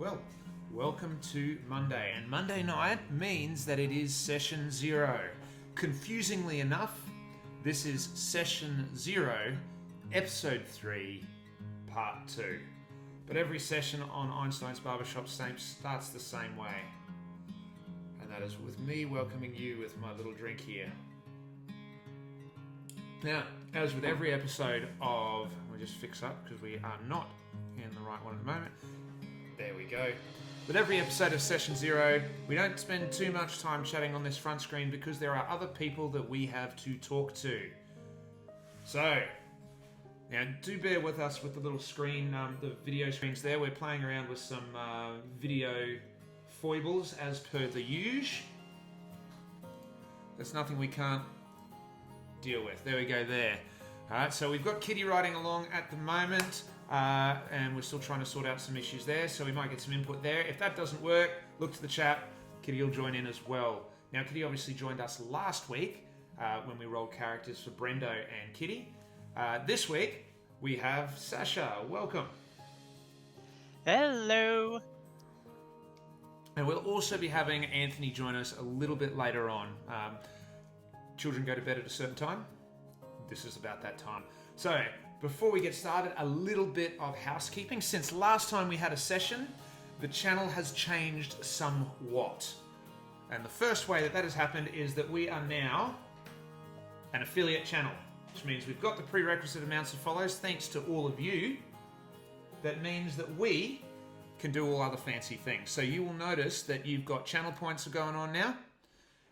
Well, welcome to Monday, and Monday night means that it is session 0. Confusingly enough, this is session 0, episode 3, part 2. But every session on Einstein's Barbershop starts the same way. And that is with me welcoming you with my little drink here. Now, as with every episode of... We'll just fix up because we are not in the right one at the moment. There we go. With every episode of Session 0, we don't spend too much time chatting on this front screen because there are other people that we have to talk to. So, now do bear with us with the little screen, the video screens there. We're playing around with some video foibles as per the usual. There's nothing we can't deal with. There we go there. Alright, so we've got Kitty riding along at the moment. And we're still trying to sort out some issues there, so we might get some input there. If that doesn't work, look to the chat. Kitty will join in as well. Now, Kitty obviously joined us last week when we rolled characters for Brendo and Kitty. This week, we have Sasha. Welcome. Hello. And we'll also be having Anthony join us a little bit later on. Children go to bed at a certain time. This is about that time. So, before we get started, a little bit of housekeeping. Since last time we had a session, the channel has changed somewhat. And the first way that has happened is that we are now an affiliate channel, which means we've got the prerequisite amounts of follows thanks to all of you. That means that we can do all other fancy things. So you will notice that you've got channel points going on now.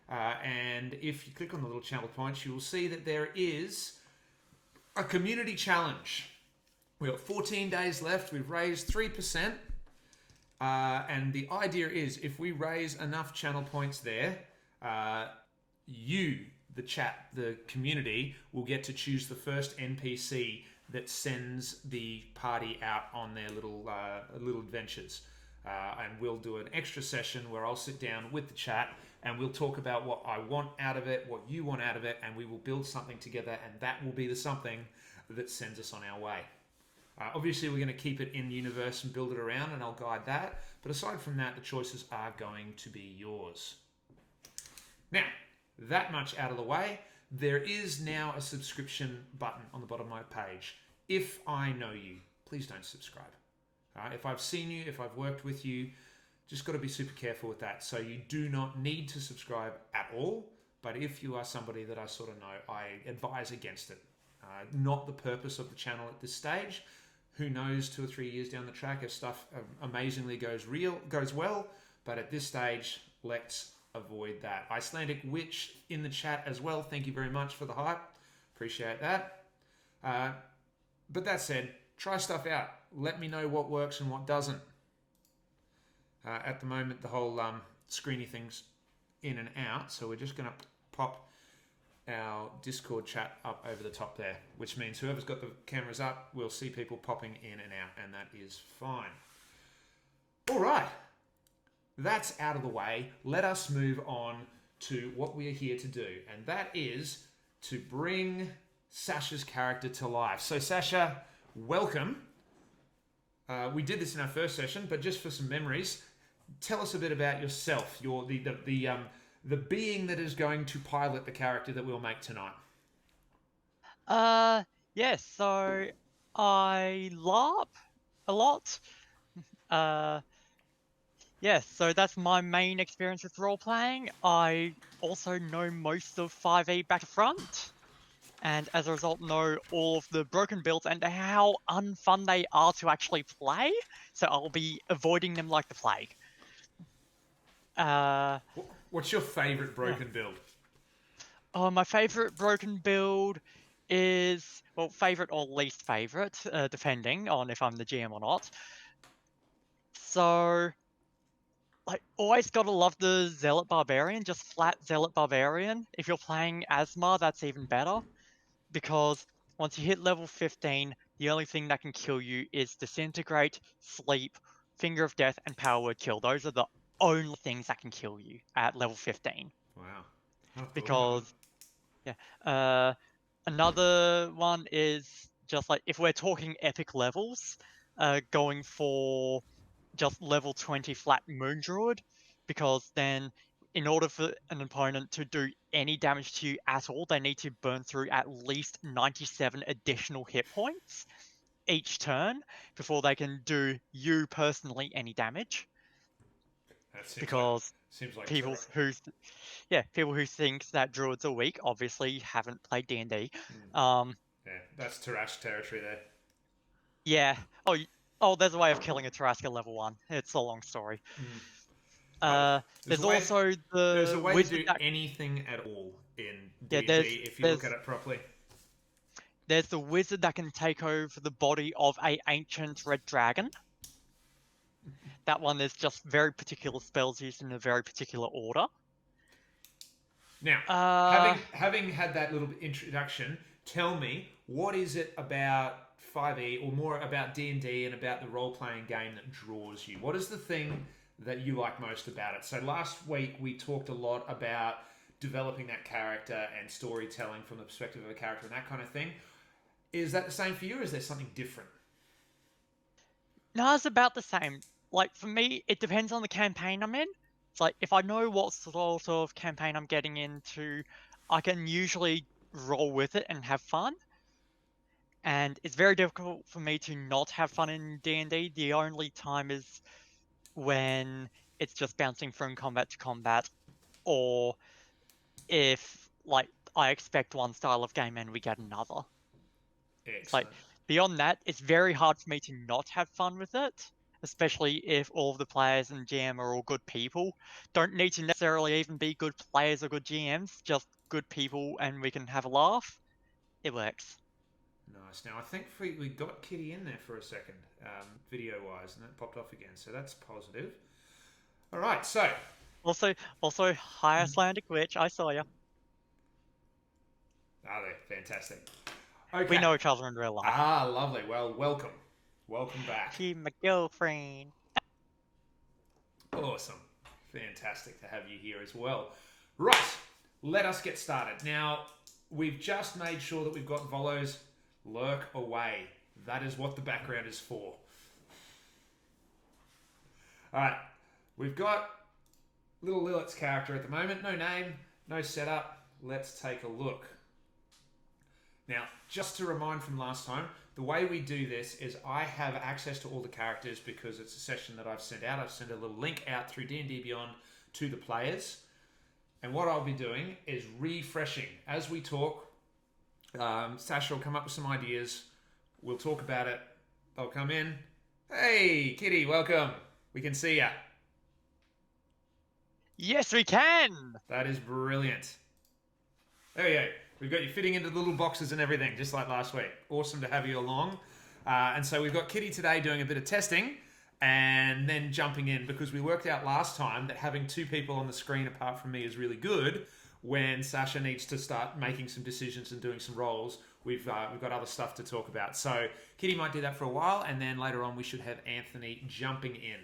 And if you click on the little channel points, you will see that there is a community challenge. We've got 14 days left. We've raised 3%. And the idea is if we raise enough channel points there, you, the chat, the community, will get to choose the first NPC that sends the party out on their little adventures. And we'll do an extra session where I'll sit down with the chat and we'll talk about what I want out of it, what you want out of it, and we will build something together, and that will be the something that sends us on our way. Obviously, we're going to keep it in universe and build it around, and I'll guide that. But aside from that, the choices are going to be yours. Now, that much out of the way, there is now a subscription button on the bottom of my page. If I know you, please don't subscribe. If I've seen you, if I've worked with you, just got to be super careful with that. So you do not need to subscribe at all. But if you are somebody that I sort of know, I advise against it. Not the purpose of the channel at this stage. Who knows 2 or 3 years down the track if stuff amazingly goes well. But at this stage, let's avoid that. Icelandic Witch in the chat as well. Thank you very much for the hype. Appreciate that. But that said, try stuff out. Let me know what works and what doesn't. At the moment, the whole screeny thing's in and out, so we're just going to pop our Discord chat up over the top there, which means whoever's got the cameras up will see people popping in and out, and that is fine. All right, that's out of the way. Let us move on to what we are here to do, and that is to bring Sasha's character to life. So Sasha, welcome. We did this in our first session, but just for some memories, tell us a bit about yourself. You're the being that is going to pilot the character that we'll make tonight. Yes, so I LARP a lot. Yes, so that's my main experience with role-playing. I also know most of 5e back to front, and as a result know all of the broken builds and how unfun they are to actually play, so I'll be avoiding them like the plague. What's your favourite broken build? Oh, my favourite broken build is, well, favourite or least favourite, depending on if I'm the GM or not. So, I always gotta love the Zealot Barbarian, just flat Zealot Barbarian. If you're playing Asmar, that's even better. Because once you hit level 15, the only thing that can kill you is Disintegrate, Sleep, Finger of Death, and Power Word Kill. Those are the only things that can kill you at level 15. Wow. Because, yeah. Another one is just like, if we're talking epic levels, going for just level 20 flat Moon Druid, because then in order for an opponent to do any damage to you at all, they need to burn through at least 97 additional hit points each turn before they can do you personally any damage. That Because seems like people terrible. who, people who think that druids are weak obviously haven't played D&D. Yeah, that's Tarash territory there. Yeah. Oh, there's a way of killing a Tarrasque level 1. It's a long story. Oh, There's also there's a the way to wizard do that anything at all in yeah, D&D if you look at it properly. there's the wizard that can take over the body of a ancient red dragon. That one is just very particular spells used in a very particular order. Now, having had that little introduction, tell me, what is it about 5e or more about D&D and about the role-playing game that draws you? What is the thing that you like most about it? So last week we talked a lot about developing that character and storytelling from the perspective of a character and that kind of thing. Is that the same for you, or is there something different? No, it's about the same. Like, for me, it depends on the campaign I'm in. It's like, if I know what sort of campaign I'm getting into, I can usually roll with it and have fun. And it's very difficult for me to not have fun in D&D. The only time is when it's just bouncing from combat to combat, or if, like, I expect one style of game and we get another. It's like, Excellent. beyond that, it's very hard for me to not have fun with it, especially if all of the players and GM are all good people. Don't need to necessarily even be good players or good GMs, just good people and we can have a laugh. It works. Nice. Now, I think we got Kitty in there for a second, video-wise, and that popped off again, so that's positive. All right, so... Also, hi Icelandic Witch, I saw ya. Are they? Fantastic. Okay. We know each other in real life. Ah, lovely. Well, welcome. Welcome back. She's my girlfriend. Awesome. Fantastic to have you here as well. Right, let us get started. Now, we've just made sure that we've got Volo's lurk away. That is what the background is for. Alright, we've got little Lilith's character at the moment. No name, no setup. Let's take a look. Now, just to remind from last time, the way we do this is I have access to all the characters because it's a session that I've sent out. I've sent a little link out through D&D Beyond to the players. And what I'll be doing is refreshing. As we talk, Sasha will come up with some ideas. We'll talk about it. They'll come in. Hey, Kitty, welcome. We can see ya. Yes, we can! That is brilliant. There you go. We've got you fitting into the little boxes and everything, just like last week. Awesome to have you along. And so we've got Kitty today doing a bit of testing and then jumping in because we worked out last time that having two people on the screen apart from me is really good when Sasha needs to start making some decisions and doing some roles. We've got other stuff to talk about. So Kitty might do that for a while, and then later on we should have Anthony jumping in,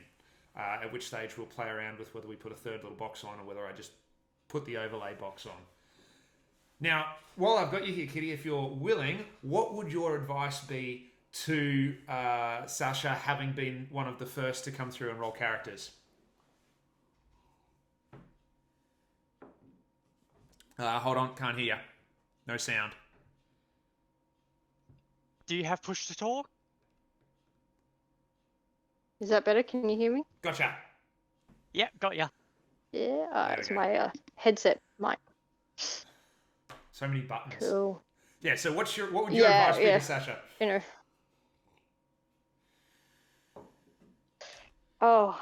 at which stage we'll play around with whether we put a third little box on or whether I just put the overlay box on. Now, while I've got you here, Kitty, if you're willing, what would your advice be to Sasha, having been one of the first to come through and roll characters? Hold on, can't hear you. No sound. Do you have push to talk? Is that better? Can you hear me? Gotcha. Yep, got ya. Yeah, it's my headset mic. So many buttons. Cool. Yeah, so what would your advice be to Sasha? You know. Oh,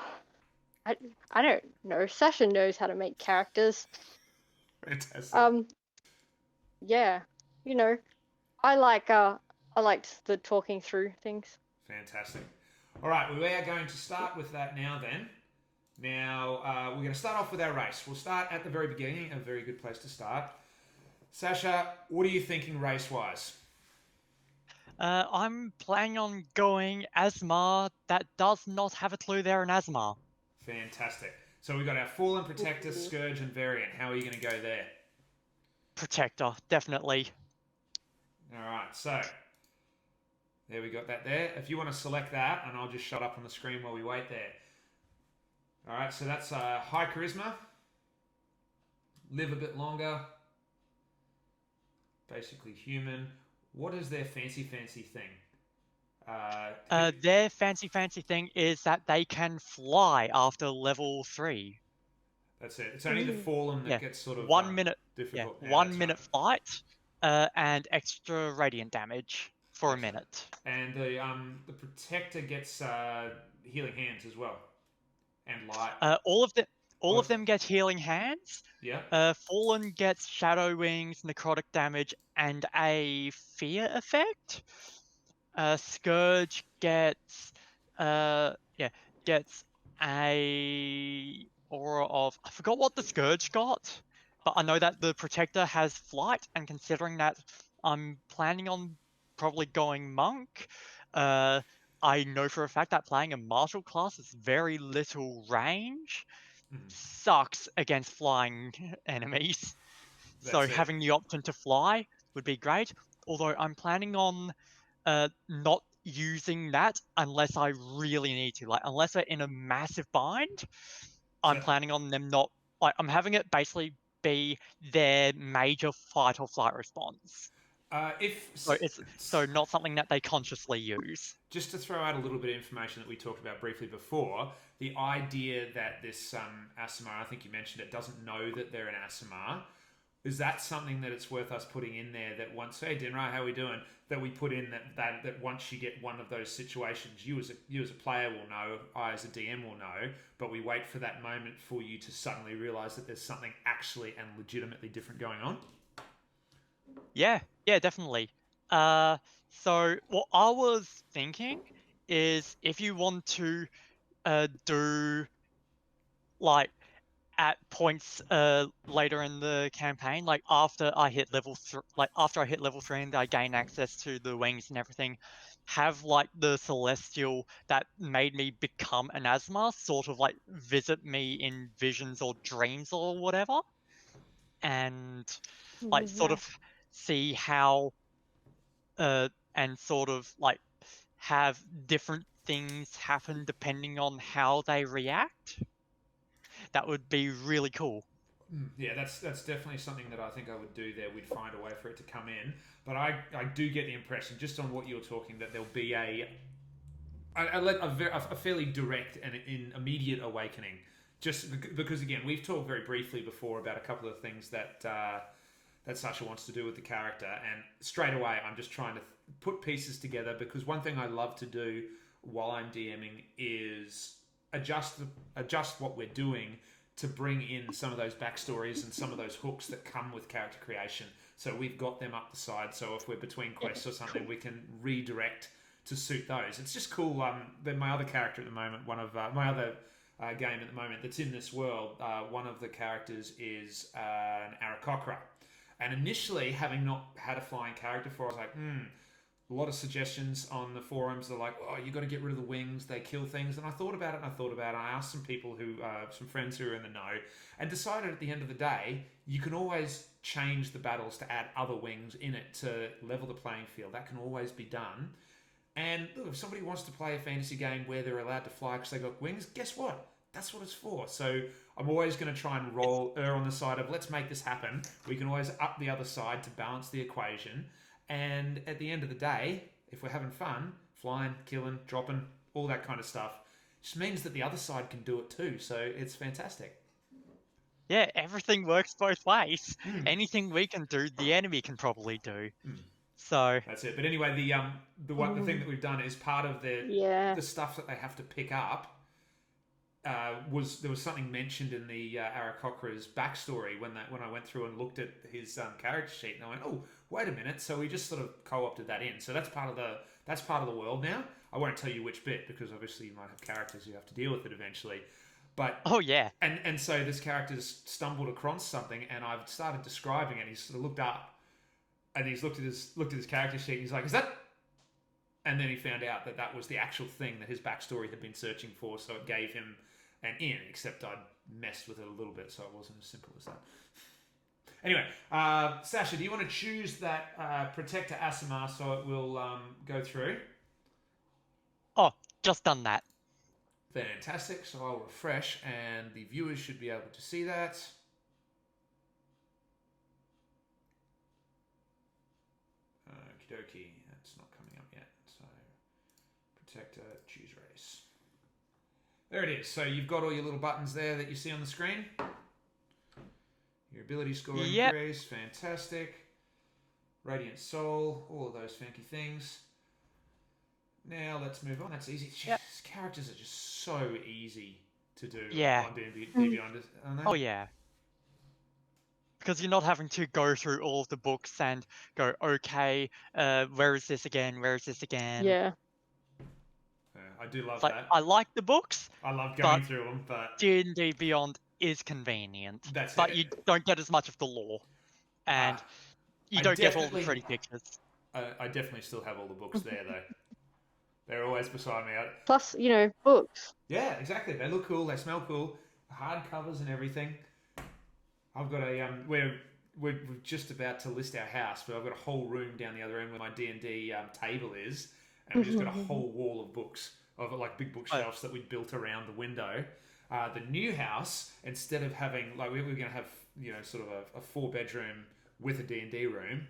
I don't know. Sasha knows how to make characters. Fantastic. Yeah, you know, I liked the talking through things. Fantastic. All right, we are going to start with that now then. Now, we're going to start off with our race. We'll start at the very beginning, a very good place to start. Sasha, what are you thinking race-wise? I'm planning on going Asmar that does not have a clue they're an Asmar. Fantastic. So we've got our Fallen, Protector, Scourge, and Variant. How are you going to go there? Protector, definitely. All right, so There we got that there. If you want to select that, and I'll just shut up on the screen while we wait there. All right, so that's high charisma. Live a bit longer. Basically human. What is their fancy thing? Their fancy thing is that they can fly after level 3. That's it. It's only the fallen that gets sort of 1 minute. difficult. Yeah, 1 minute flight, and extra radiant damage for a minute. And the protector gets healing hands as well, and light. All of them get healing hands. Yeah. Fallen gets shadow wings, necrotic damage, and a fear effect. Scourge gets gets a aura of, I forgot what the Scourge got, but I know that the Protector has flight, and considering that I'm planning on probably going monk, I know for a fact that playing a martial class is very little range. Sucks against flying enemies. So having the option to fly would be great. Although I'm planning on not using that unless I really need to. Like, unless they're in a massive bind, I'm planning on them not. Like, I'm having it basically be their major fight or flight response. So not something that they consciously use. Just to throw out a little bit of information that we talked about briefly before, the idea that this Aasimar, I think you mentioned it, doesn't know that they're an Aasimar. Is that something that it's worth us putting in there, that once, hey Dinra, how are we doing? That we put in that once you get one of those situations, you as a player will know, I as a DM will know, but we wait for that moment for you to suddenly realise that there's something actually and legitimately different going on? Yeah, definitely. So what I was thinking is, if you want to do, like, at points later in the campaign, like after I hit level 3 and I gain access to the wings and everything, have like the celestial that made me become an Asma sort of like visit me in visions or dreams or whatever, and like sort of see how and sort of like have different things happen depending on how they react. That would be really cool. Yeah, that's definitely something that I think I would do there. We'd find a way for it to come in. But I do get the impression, just on what you're talking, that there'll be a fairly direct and immediate awakening. Just because, again, we've talked very briefly before about a couple of things that Sasha wants to do with the character. And straight away, I'm just trying to put pieces together, because one thing I love to do while I'm DMing is adjust what we're doing to bring in some of those backstories and some of those hooks that come with character creation. So we've got them up the side, so if we're between quests or something, we can redirect to suit those. It's just cool. My other character at the moment, one of my other game at the moment that's in this world, one of the characters is an Aarakocra. And initially, having not had a flying character before, I was like, a lot of suggestions on the forums. They're like, oh, you got to get rid of the wings, they kill things. And I thought about it, I asked some people some friends who are in the know, and decided at the end of the day, you can always change the battles to add other wings in it to level the playing field. That can always be done. And look, if somebody wants to play a fantasy game where they're allowed to fly because they got wings, guess what? That's what it's for. So I'm always going to try and err on the side of, let's make this happen. We can always up the other side to balance the equation. And at the end of the day, if we're having fun, flying, killing, dropping, all that kind of stuff, just means that the other side can do it too. So it's fantastic. Yeah, everything works both ways. Anything we can do, the enemy can probably do. So that's it. But anyway, the thing that we've done is part of the stuff that they have to pick up. There was something mentioned in the Aarakocra's backstory when I went through and looked at his character sheet, and I went, oh, wait a minute. So we just sort of co-opted that in. So that's part of the world now. I won't tell you which bit, because obviously you might have characters who have to deal with it eventually. But oh yeah, and so this character's stumbled across something, and I've started describing it. He's sort of looked up, and he's looked at his character sheet. And he's like, is that? And then he found out that was the actual thing that his backstory had been searching for. So it gave him an in, except I'd messed with it a little bit, so it wasn't as simple as that. Anyway, Sasha, do you want to choose that Protector Aasimar so it will go through? Oh, just done that. Fantastic. So I'll refresh, and the viewers should be able to see that. Okie dokie. That's not coming up yet. So, protector, choose race. There it is. So you've got all your little buttons there that you see on the screen. Your ability score increase. Fantastic. Radiant Soul. All of those fancy things. Now let's move on. That's easy. Yep. Characters are just so easy to do on D&D Beyond, aren't they? Oh yeah. Because you're not having to go through all of the books and go, okay, where is this again? Where is this again? Yeah. I do love Like, that. I like the books. I love going through them, but D&D Beyond is convenient. That's but it. You don't get as much of the lore, and you don't get all the pretty pictures. I definitely still have all the books there, though. They're always beside me. Plus, books. Yeah, exactly. They look cool. They smell cool. Hard covers and everything. I've got a we're just about to list our house, but I've got a whole room down the other end where my D&D table is, and we've just got a whole wall of books, of like big bookshelves that we built around the window. The new house, instead of having like we were going to have sort of a 4-bedroom with a D&D room,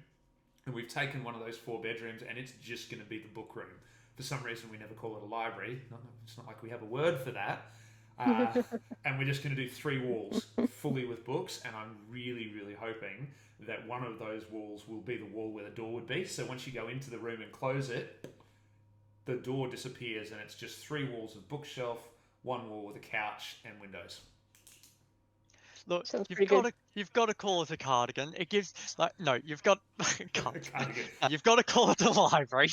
and we've taken one of those 4 bedrooms and it's just going to be the book room. For some reason, we never call it a library. It's not like we have a word for that. And we're just going to do 3 walls fully with books. And I'm really, really hoping that one of those walls will be the wall where the door would be. So once you go into the room and close it, the door disappears and it's just 3 walls of bookshelf, 1 wall with a couch and windows. Look, Sounds you've got to call it a cardigan. It gives you've got Cardigan. You've got to call it a library,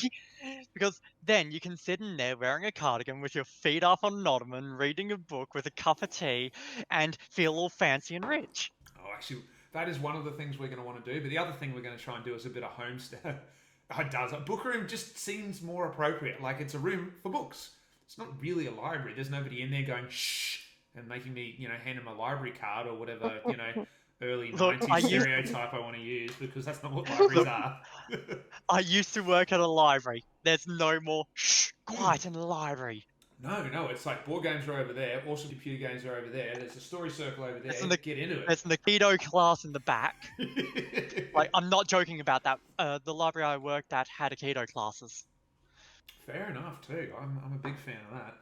because then you can sit in there wearing a cardigan with your feet up on an ottoman, reading a book with a cup of tea, and feel all fancy and rich. Oh, actually, that is one of the things we're going to want to do. But the other thing we're going to try and do is a bit of homestead. It does. A book room just seems more appropriate. Like it's a room for books. It's not really a library. There's nobody in there going shh and making me, hand them a library card or whatever, early 90s stereotype I want to use, because that's not what libraries are. I used to work at a library. There's no more shh, quiet in the library. No, it's like board games are over there, awesome computer games are over there, there's a story circle over there, get into it. There's an Aikido class in the back. Like, I'm not joking about that. The library I worked at had Aikido classes. Fair enough, too. I'm a big fan of that.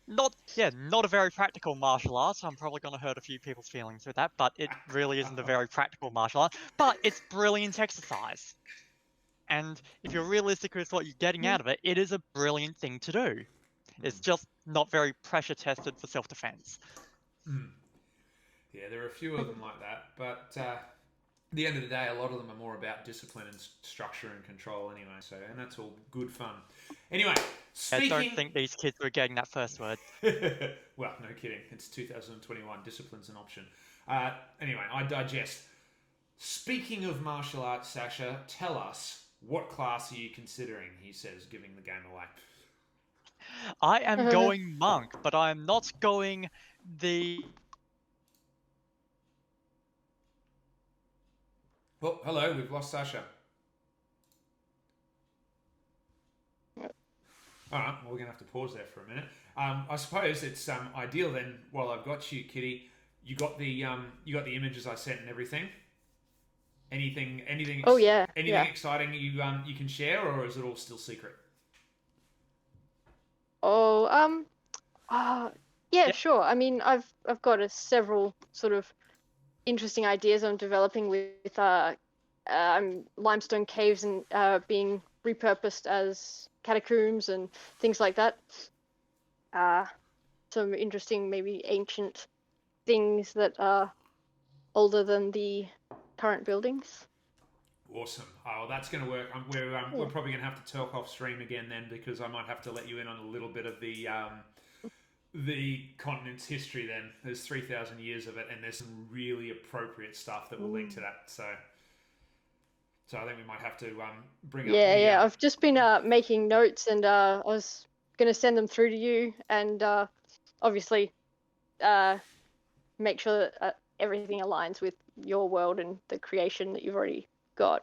Not a very practical martial art. I'm probably going to hurt a few people's feelings with that, but it really isn't a very practical martial art. But it's brilliant exercise. And if you're realistic with what you're getting out of it, it is a brilliant thing to do. It's just not very pressure tested for self-defense. Yeah, there are a few of them like that, but at the end of the day, a lot of them are more about discipline and structure and control anyway, and that's all good fun. Anyway, speaking... I don't think these kids were getting that first word. Well, no kidding. It's 2021. Discipline's an option. Anyway, I digest. Speaking of martial arts, Sasha, tell us, what class are you considering, he says, giving the game away. I am going monk, but I am not going the... Oh, hello, we've lost Sasha. Alright, well, we're going to have to pause there for a minute. I suppose it's ideal then, while I've got you, Kitty, you got the images I sent and everything. Anything exciting you can share, or is it all still secret? Sure. I mean, I've got several sort of interesting ideas I'm developing with limestone caves and being repurposed as catacombs and things like that. Some interesting, maybe ancient things that are older than the current buildings. Awesome. Oh, well, that's going to work. We're probably going to have to talk off stream again then, because I might have to let you in on a little bit of the continent's history then. There's 3,000 years of it, and there's some really appropriate stuff that will link to that. So I think we might have to bring up... Yeah. I've just been making notes, and I was going to send them through to you, and obviously make sure that everything aligns with your world and the creation that you've already got.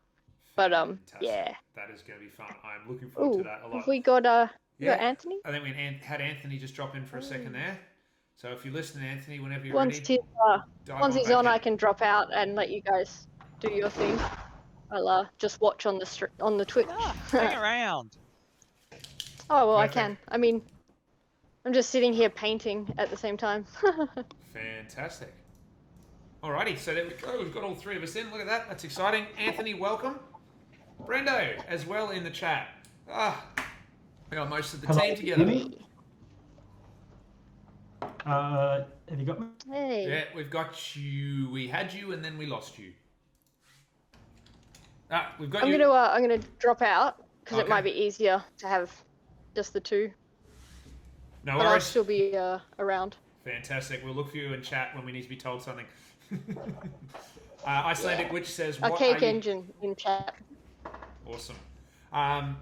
But Fantastic. yeah. That is going to be fun. I'm looking forward to Ooh, that a lot. have we got we got Yeah. Anthony? I think we had Anthony just drop in for a second there. So if you listen to Anthony whenever you're Once ready, once he's back on, in. I can drop out and let you guys do your thing. I'll just watch on the Twitch. Hang around. Oh well, Perfect. I can. I mean, I'm just sitting here painting at the same time. Fantastic. Alrighty, so there we go. We've got all three of us in. Look at that. That's exciting. Anthony, welcome. Brendo, as well in the chat. We got most of the team together. Have you got me? Hey. Yeah, we've got you. We had you, and then we lost you. We've got you. I'm gonna drop out because Okay. it might be easier to have just the two. No But I'll worries. still be around. Fantastic. We'll look for you in chat when we need to be told something. Icelandic Witch says, "What Archaic are you?" Engine in chat. Awesome. Yeah,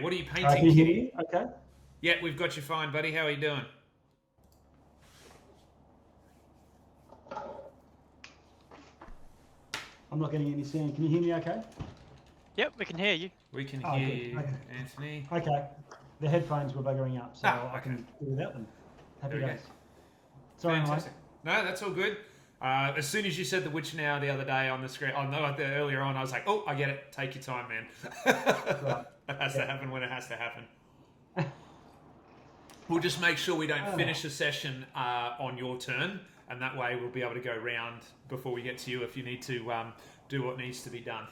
what are you Can painting? you hear me? Okay. Yeah, we've got you fine, buddy. How are you doing? I'm not getting any sound. Can you hear me okay? Yep, we can hear you. We can Oh, hear good. you, Okay. Anthony. Okay. The headphones were buggering up, so I okay. can do without them. Happy There we days. go. Sorry, mate. Fantastic. No, that's all good. As soon as you said the witch now the other day on the screen, earlier on, I was like, oh, I get it. Take your time, man. Right. That has to happen when it has to happen. We'll just make sure we don't finish the session on your turn, and that way we'll be able to go round before we get to you if you need to do what needs to be done.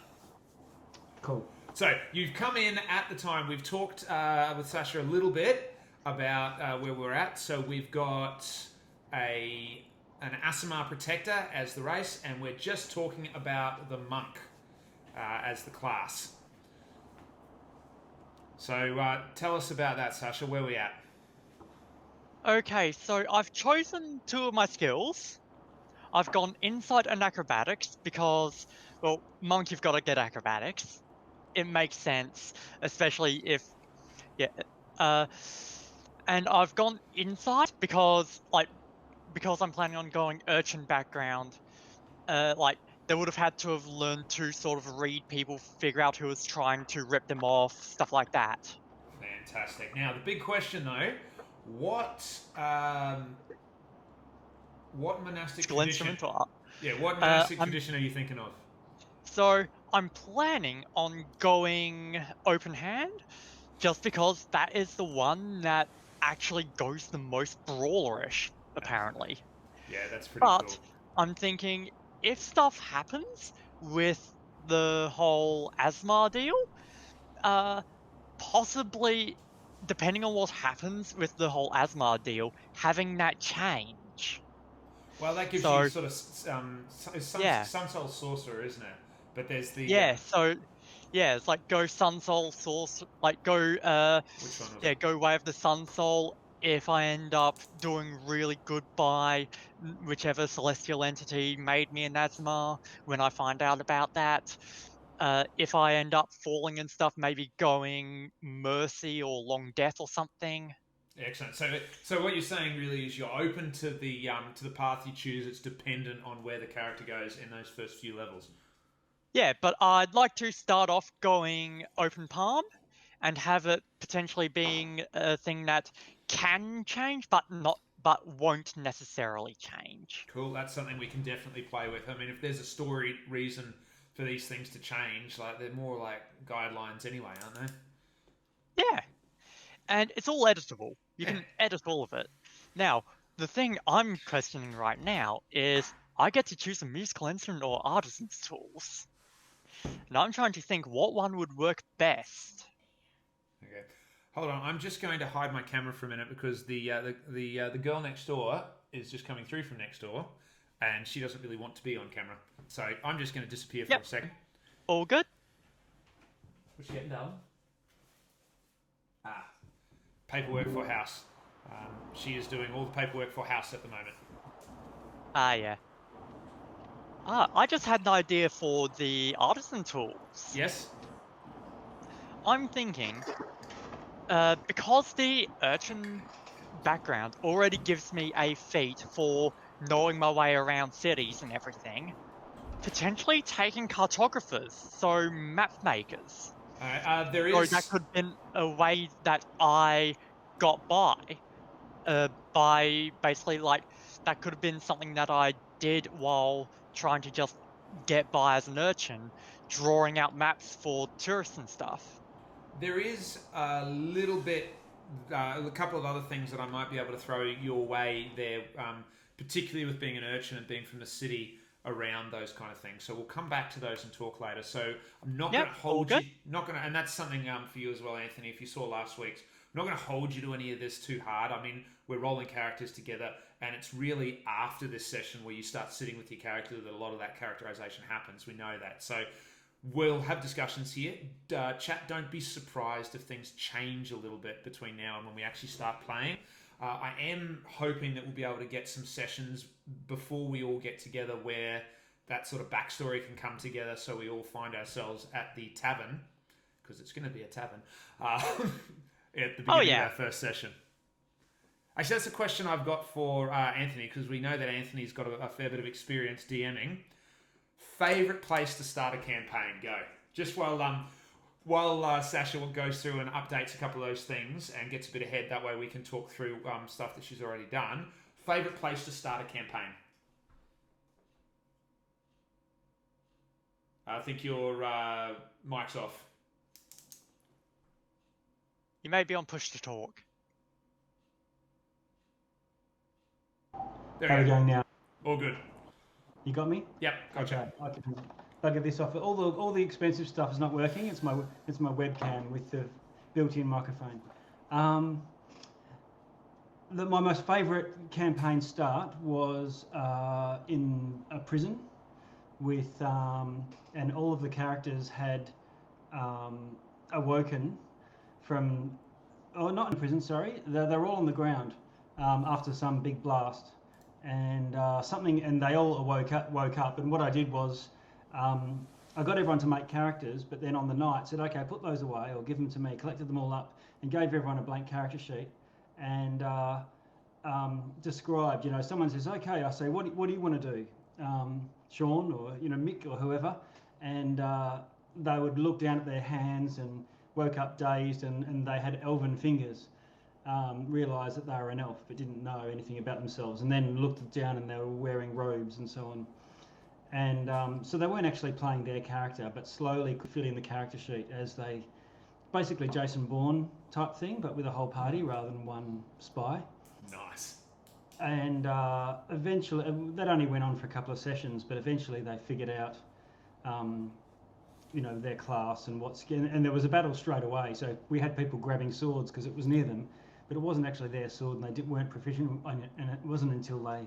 Cool. So you've come in at the time. We've talked with Sasha a little bit about where we're at. So we've got an Aasimar Protector as the race, and we're just talking about the Monk as the class. So tell us about that, Sasha. Where are we at? Okay, so I've chosen two of my skills. I've gone Insight and Acrobatics because, well, Monk, you've got to get Acrobatics. It makes sense, especially if, and I've gone Insight because I'm planning on going Urchin background. They would have had to have learned to sort of read people, figure out who was trying to rip them off, stuff like that. Fantastic. Now the big question, though, what monastic Skill tradition? instrument. Yeah, what monastic tradition are you thinking of? So I'm planning on going open hand, just because that is the one that actually goes the most brawlerish, apparently. Yeah, that's pretty But cool. I'm thinking if stuff happens with the whole Asmar deal, possibly, depending on what happens with the whole Asmar deal, having that change. Well, that gives So- you sort of some soul sorcerer, isn't it? But there's the it's like go Sun Soul Source, like go which one was it? go Way of the Sun Soul. If I end up doing really good by whichever celestial entity made me an Asmar, when I find out about that, if I end up falling and stuff, maybe going Mercy or Long Death or something. Excellent. So what you're saying really is you're open to the path you choose. It's dependent on where the character goes in those first few levels. Yeah, but I'd like to start off going open palm and have it potentially being a thing that can change, but won't necessarily change. Cool. That's something we can definitely play with. I mean, if there's a story reason for these things to change, like they're more like guidelines anyway, aren't they? Yeah, and it's all editable. You can edit all of it. Now, the thing I'm questioning right now is I get to choose a musical instrument or artisan's tools. And I'm trying to think what one would work best. Okay. Hold on. I'm just going to hide my camera for a minute because the girl next door is just coming through from next door, and she doesn't really want to be on camera. So I'm just going to disappear for a second. All good? What's she getting, darling? Paperwork for house. She is doing all the paperwork for house at the moment. Yeah. I just had an idea for the artisan tools. Yes? I'm thinking, because the urchin background already gives me a feat for knowing my way around cities and everything, potentially taking cartographers, so map makers. There Or is. that could have been a way that I got by basically like that could have been something that I did while trying to just get by as an urchin, drawing out maps for tourists and stuff. There is a little bit, a couple of other things that I might be able to throw your way there, particularly with being an urchin and being from the city around those kind of things. So we'll come back to those and talk later. So I'm not Yep, going to all hold good. you, not going to, and that's something for you as well, Anthony. If you saw last week's, I'm not going to hold you to any of this too hard. I mean, we're rolling characters together, and it's really after this session where you start sitting with your character that a lot of that characterization happens. We know that. So we'll have discussions here. Chat, don't be surprised if things change a little bit between now and when we actually start playing. I am hoping that we'll be able to get some sessions before we all get together where that sort of backstory can come together, so we all find ourselves at the tavern, because it's going to be a tavern, at the beginning of our first session. Actually, that's a question I've got for Anthony, because we know that Anthony's got a fair bit of experience DMing. Favorite place to start a campaign? Go. Just while Sasha goes through and updates a couple of those things and gets a bit ahead, that way we can talk through stuff that she's already done. Favorite place to start a campaign? I think your mic's off. You may be on push to talk. There How are we we go. going now? All good. You got me? Yep, gotcha. Okay, I can bugger this off. All the expensive stuff is not working. It's my webcam with the built-in microphone. My most favourite campaign start was in a prison with and all of the characters had awoken from, not in prison, sorry. They're all on the ground after some big blast. And and they all woke up. And what I did was, I got everyone to make characters, but then on the night said, okay, put those away or give them to me. Collected them all up and gave everyone a blank character sheet, and described. Someone says, okay, I say, what do you want to do, Sean or Mick or whoever, and they would look down at their hands and woke up dazed, and they had elven fingers. Realised that they were an elf but didn't know anything about themselves, and then looked down and they were wearing robes and so on. And so they weren't actually playing their character, but slowly filling the character sheet as they, basically Jason Bourne type thing, but with a whole party rather than one spy. Nice. And eventually, that only went on for a couple of sessions, but eventually they figured out their class and and there was a battle straight away. So we had people grabbing swords because it was near them, but it wasn't actually their sword, and they weren't proficient on it. And it wasn't until they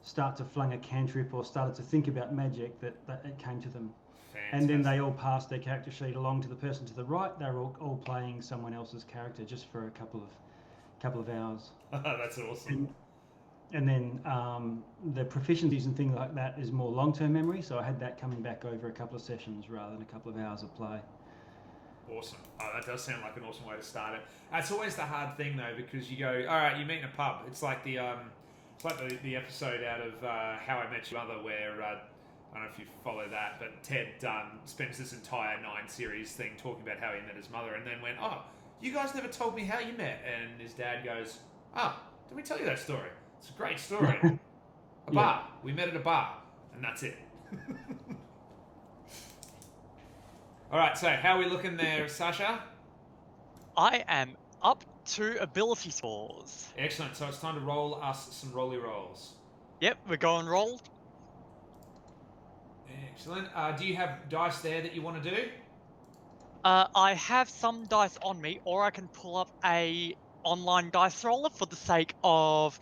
start to fling a cantrip or started to think about magic that it came to them. Fantastic. And then they all passed their character sheet along to the person to the right. They were all playing someone else's character just for a couple of hours. That's awesome. And then the proficiencies and things like that is more long-term memory. So I had that coming back over a couple of sessions rather than a couple of hours of play. Awesome. Oh, that does sound like an awesome way to start it. It's always the hard thing though, because you go, all right, you meet in a pub. It's like the the episode out of How I Met Your Mother, where I don't know if you follow that, but Ted spends this entire 9 series thing talking about how he met his mother, and then went, oh, you guys never told me how you met. And his dad goes, did we tell you that story? It's a great story. A bar. We met at a bar, and that's it. All right, so how are we looking there, Sasha? I am up to ability scores. Excellent. So it's time to roll us some rolly rolls. Yep, we're going roll. Excellent. Do you have dice there that you want to do? I have some dice on me, or I can pull up a online dice roller for the sake of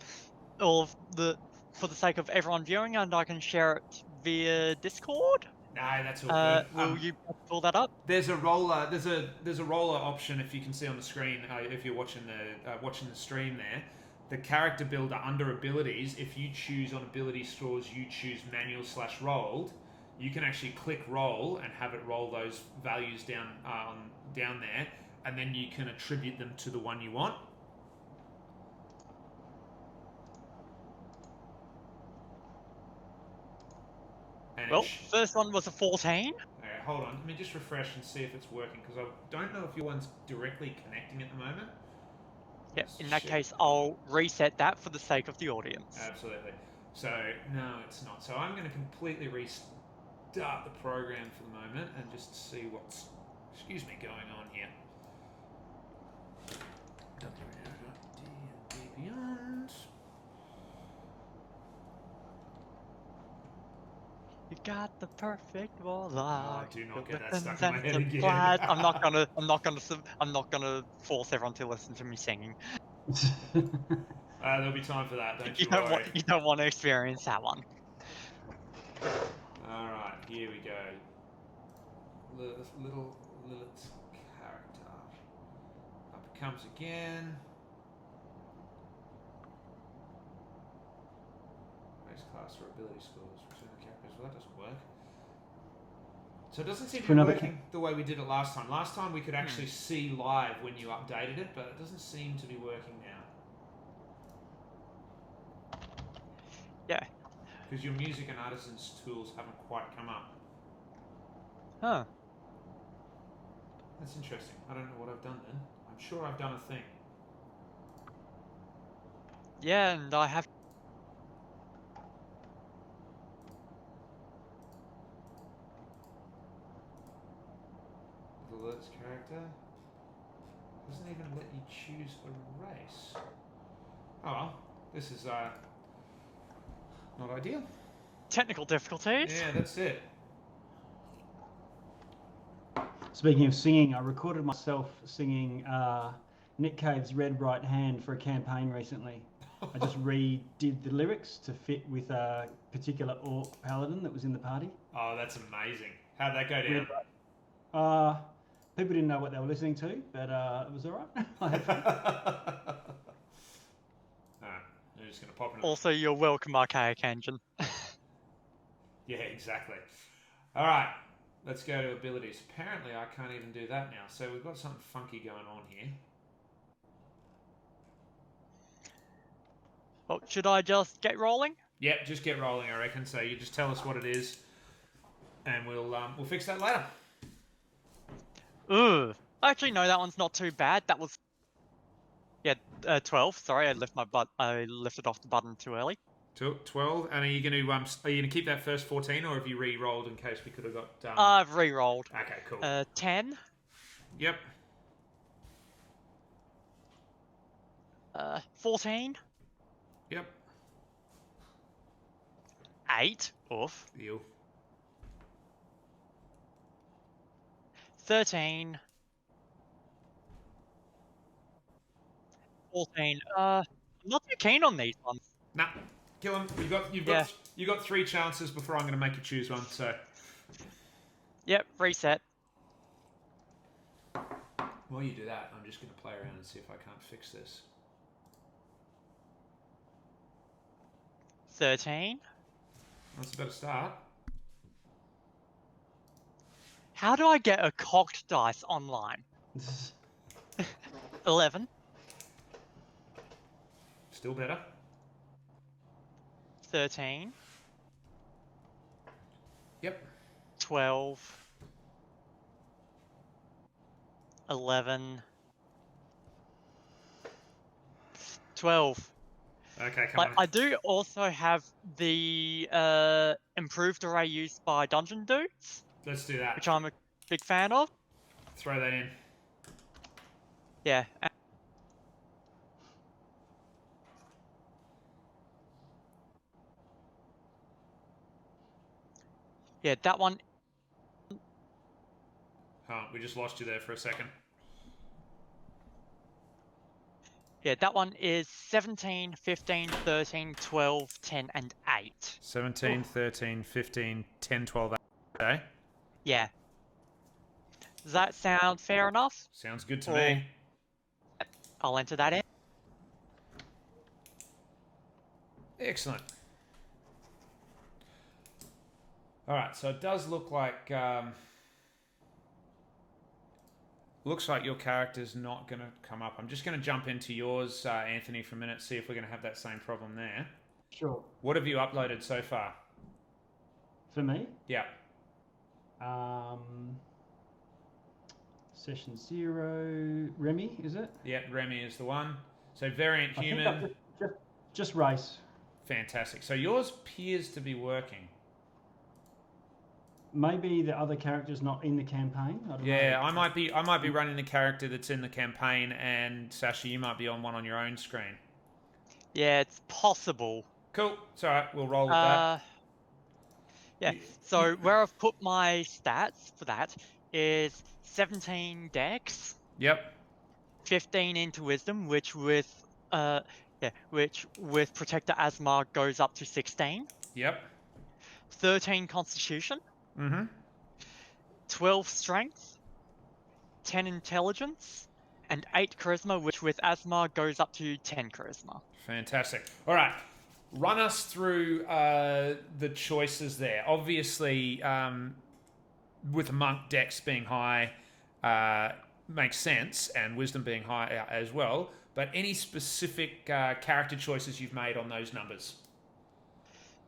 everyone viewing, and I can share it via Discord. No, that's all good. Will you pull that up? There's a roller. There's a roller option if you can see on the screen. If you're watching the stream there, the character builder under abilities. If you choose on ability scores, you choose manual/rolled. You can actually click roll and have it roll those values down there, and then you can attribute them to the one you want. manage. Well, first one was a 14. Okay, hold on. Let me just refresh and see if it's working, because I don't know if your one's directly connecting at the moment. Yep, Let's in that check. case, I'll reset that for the sake of the audience. Absolutely. So, no, it's not. So I'm going to completely restart the program for the moment and just see what's, going on here. D&D Beyond. You got the perfect warlock. do not your get that stuck weapons in my and head again. supplies. I'm not gonna force everyone to listen to me singing. There'll be time for that, don't You you don't worry. want, you don't want to experience that one. Alright, here we go. Little Lilith's character. Up it comes again. Race class or ability scores. Return the characters. Well, that doesn't work. So it doesn't seem to be working the way we did it last time. Last time we could actually see live when you updated it, but it doesn't seem to be working now. Yeah. Because your music and artisans tools haven't quite come up. Huh. That's interesting. I don't know what I've done then. I'm sure I've done a thing. Yeah, and I have. The Lurt's character doesn't even let you choose a race. Oh well, this is not ideal. Technical difficulties. Yeah, that's it. Speaking of singing, I recorded myself singing Nick Cave's Red Right Hand for a campaign recently. I just redid the lyrics to fit with a particular orc paladin that was in the party. Oh, that's amazing. How'd that go down? People didn't know what they were listening to, but it was all right. I had fun. You're just going to pop in. Also, you're welcome, Archaic Engine. Yeah, exactly. All right, let's go to abilities. Apparently, I can't even do that now. So we've got something funky going on here. Well, should I just get rolling? Yep, just get rolling, I reckon. So you just tell us what it is, and we'll fix that later. Ugh. Actually, no, that one's not too bad. That was 12. Sorry, I lifted off the button too early. 12. And are you going to keep that first 14, or have you re-rolled in case we could have got? I've re-rolled. Okay, cool. 10. Yep. 14. Yep. 8. Oof. Ew. 13. 14. I'm not too keen on these ones. Nah, kill him. You've got 3 chances before I'm going to make you choose one. So. Yep, reset. While you do that, I'm just going to play around and see if I can't fix this. 13. That's a better start. How do I get a cocked dice online? 11. Still better. 13. Yep. 12. 11. 12. Okay, come But on. I do also have the improved array used by Dungeon Dudes, Let's do that. which I'm a big fan of. Throw that in. Yeah. Yeah, that one. Oh, we just lost you there for a second. Yeah, that one is 17, 15, 13, 12, 10, and 8. 17, 13, 15, 10, 12, 8. Okay. Yeah. Does that sound fair enough? Sounds good to me. I'll enter that in. Excellent. All right, so it does look like your character's not going to come up. I'm just going to jump into yours, Anthony, for a minute, see if we're going to have that same problem there. Sure. What have you uploaded so far? for me. Yeah. Session 0, Remy, is it? Yeah, Remy is the one. So variant I think human. I've just race. Fantastic. So yours appears to be working. Maybe the other character's not in the campaign. I don't Yeah, know. I might be running the character that's in the campaign, and Sasha, you might be on one on your own screen. Yeah, it's possible. Cool. It's all right. We'll roll with that. Yeah. So where I've put my stats for that is 17 Dex, Yep. 15 into Wisdom, which with Protector Asmar goes up to 16. Yep. 13 Constitution. Mm-hmm. 12 Strength. 10 Intelligence. And 8 Charisma, which with Asmar goes up to 10 Charisma. Fantastic. All right. Run us through the choices there. Obviously, with Monk Dex being high, makes sense, and Wisdom being high as well. But any specific character choices you've made on those numbers?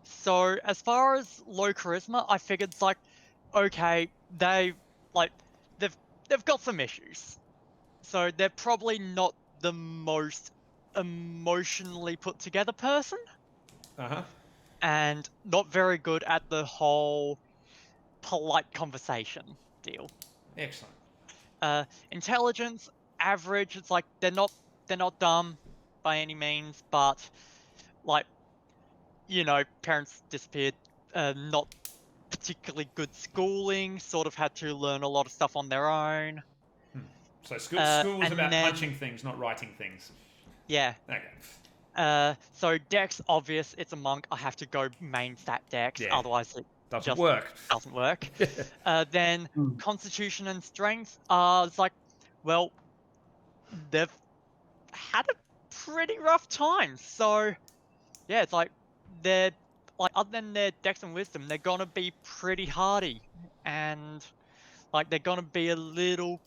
So as far as low Charisma, I figured it's like, okay, they've got some issues. So they're probably not the most emotionally put together person. Uh-huh. And not very good at the whole polite conversation deal. Excellent. Intelligence, average. It's like they're not dumb by any means, but like, you know, parents disappeared. Not particularly good schooling. Sort of had to learn a lot of stuff on their own. So school's about then, punching things, not writing things. Yeah. Okay. So Dex, obvious. It's a monk. I have to go main stat Dex. Yeah. Otherwise, it Doesn't work. Doesn't work. Then Constitution and Strength. It's like, well, they've had a pretty rough time. So, yeah, it's like they're like, other than their Dex and Wisdom, they're gonna be pretty hardy, and like they're gonna be a little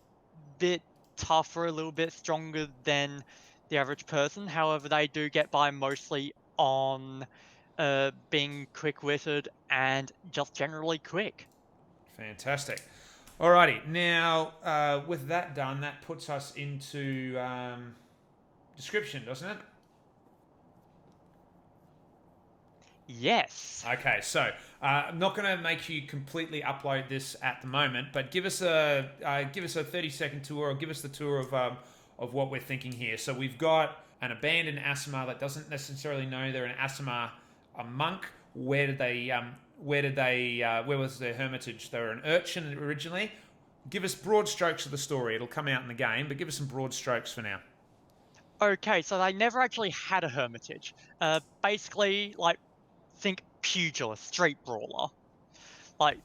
bit tougher, a little bit stronger than the average person. However, they do get by mostly on being quick-witted and just generally quick. Fantastic. Alrighty. Now, with that done, that puts us into description, doesn't it? Yes. Okay, so I'm not going to make you completely upload this at the moment, but give us a 30-second tour, or give us the tour of what we're thinking here. So we've got an abandoned Aasimar that doesn't necessarily know they're an Aasimar, a monk. Where was their hermitage? They were an urchin originally. Give us broad strokes of the story. It'll come out in the game, but give us some broad strokes for now. Okay, so they never actually had a hermitage. Basically, like, think pugilist, street brawler. Like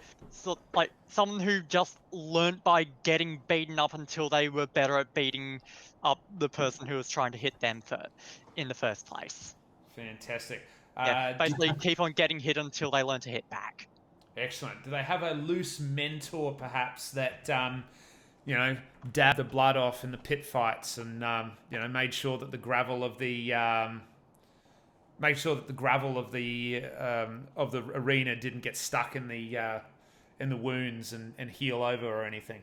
someone who just learnt by getting beaten up until they were better at beating up the person who was trying to hit them in the first place. Fantastic. Basically keep on getting hit until they learn to hit back. Excellent. Do they have a loose mentor, perhaps, that dabbed the blood off in the pit fights and made sure that the gravel of the arena didn't get stuck in the wounds and heal over or anything?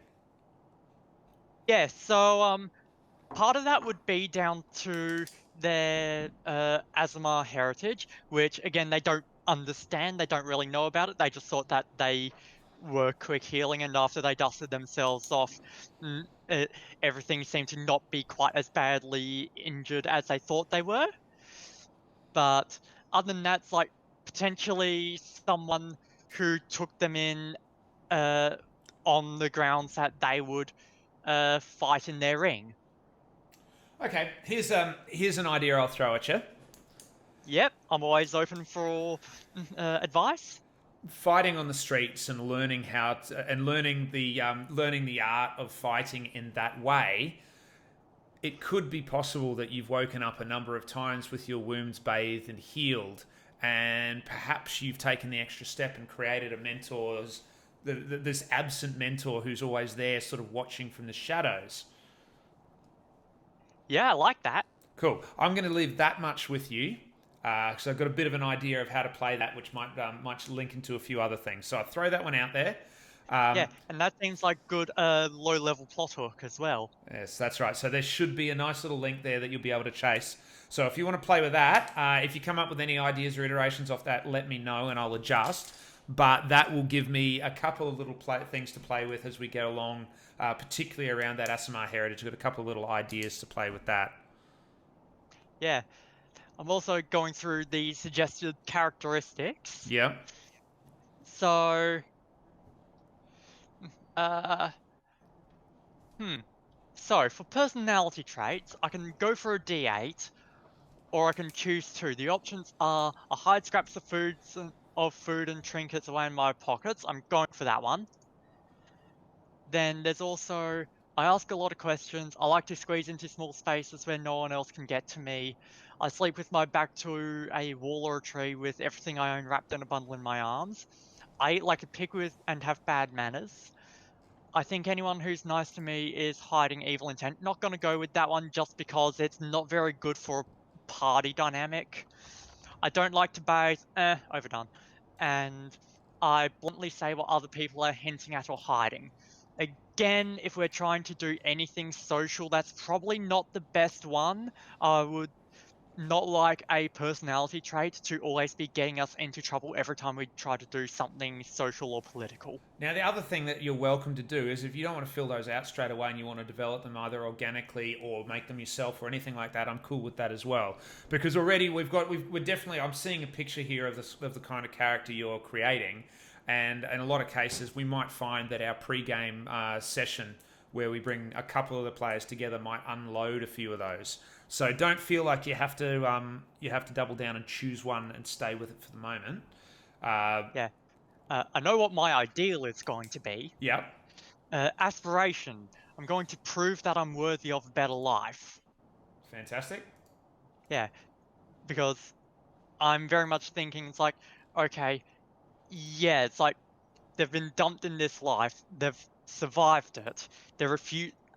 Yeah. So part of that would be down to their Aasimar heritage, which again they don't understand. They don't really know about it. They just thought that they were quick healing, and after they dusted themselves off, everything seemed to not be quite as badly injured as they thought they were. But other than that, it's like potentially someone who took them in on the grounds that they would fight in their ring. Okay, here's an idea I'll throw at you. Yep, I'm always open for advice. Fighting on the streets and learning learning the art of fighting in that way. It could be possible that you've woken up a number of times with your wounds bathed and healed, and perhaps you've taken the extra step and created a mentor, this absent mentor who's always there, sort of watching from the shadows. Yeah, I like that. Cool. I'm going to leave that much with you. So I've got a bit of an idea of how to play that, which might link into a few other things. So I throw that one out there. Yeah, and that seems like good low-level plot hook as well. Yes, that's right. So there should be a nice little link there that you'll be able to chase. So if you want to play with that, if you come up with any ideas or iterations off that, let me know and I'll adjust. But that will give me a couple of little things to play with as we go along, particularly around that Asimar heritage. I've got a couple of little ideas to play with that. Yeah. I'm also going through the suggested characteristics. Yeah. So, uh, So, for personality traits, I can go for a D8, or I can choose two. The options are I hide scraps of food and trinkets away in my pockets. I'm going for that one. Then there's also I ask a lot of questions. I like to squeeze into small spaces where no one else can get to me. I sleep with my back to a wall or a tree with everything I own wrapped in a bundle in my arms. I eat like a pig and have bad manners. I think anyone who's nice to me is hiding evil intent. Not going to go with that one just because it's not very good for a party dynamic. I don't like to bait, overdone. And I bluntly say what other people are hinting at or hiding. Again, if we're trying to do anything social, that's probably not the best one. I would not like a personality trait to always be getting us into trouble every time we try to do something social or political. Now, the other thing that you're welcome to do is if you don't want to fill those out straight away and you want to develop them either organically or make them yourself or anything like that, I'm cool with that as well. Because already we're definitely, I'm seeing a picture here of the kind of character you're creating. And in a lot of cases, we might find that our pre-game session where we bring a couple of the players together might unload a few of those. So don't feel like you have to double down and choose one and stay with it for the moment. I know what my ideal is going to be. Yeah. Aspiration. I'm going to prove that I'm worthy of a better life. Fantastic. Yeah, because I'm very much thinking it's like, okay, yeah, it's like they've been dumped in this life, they've survived it,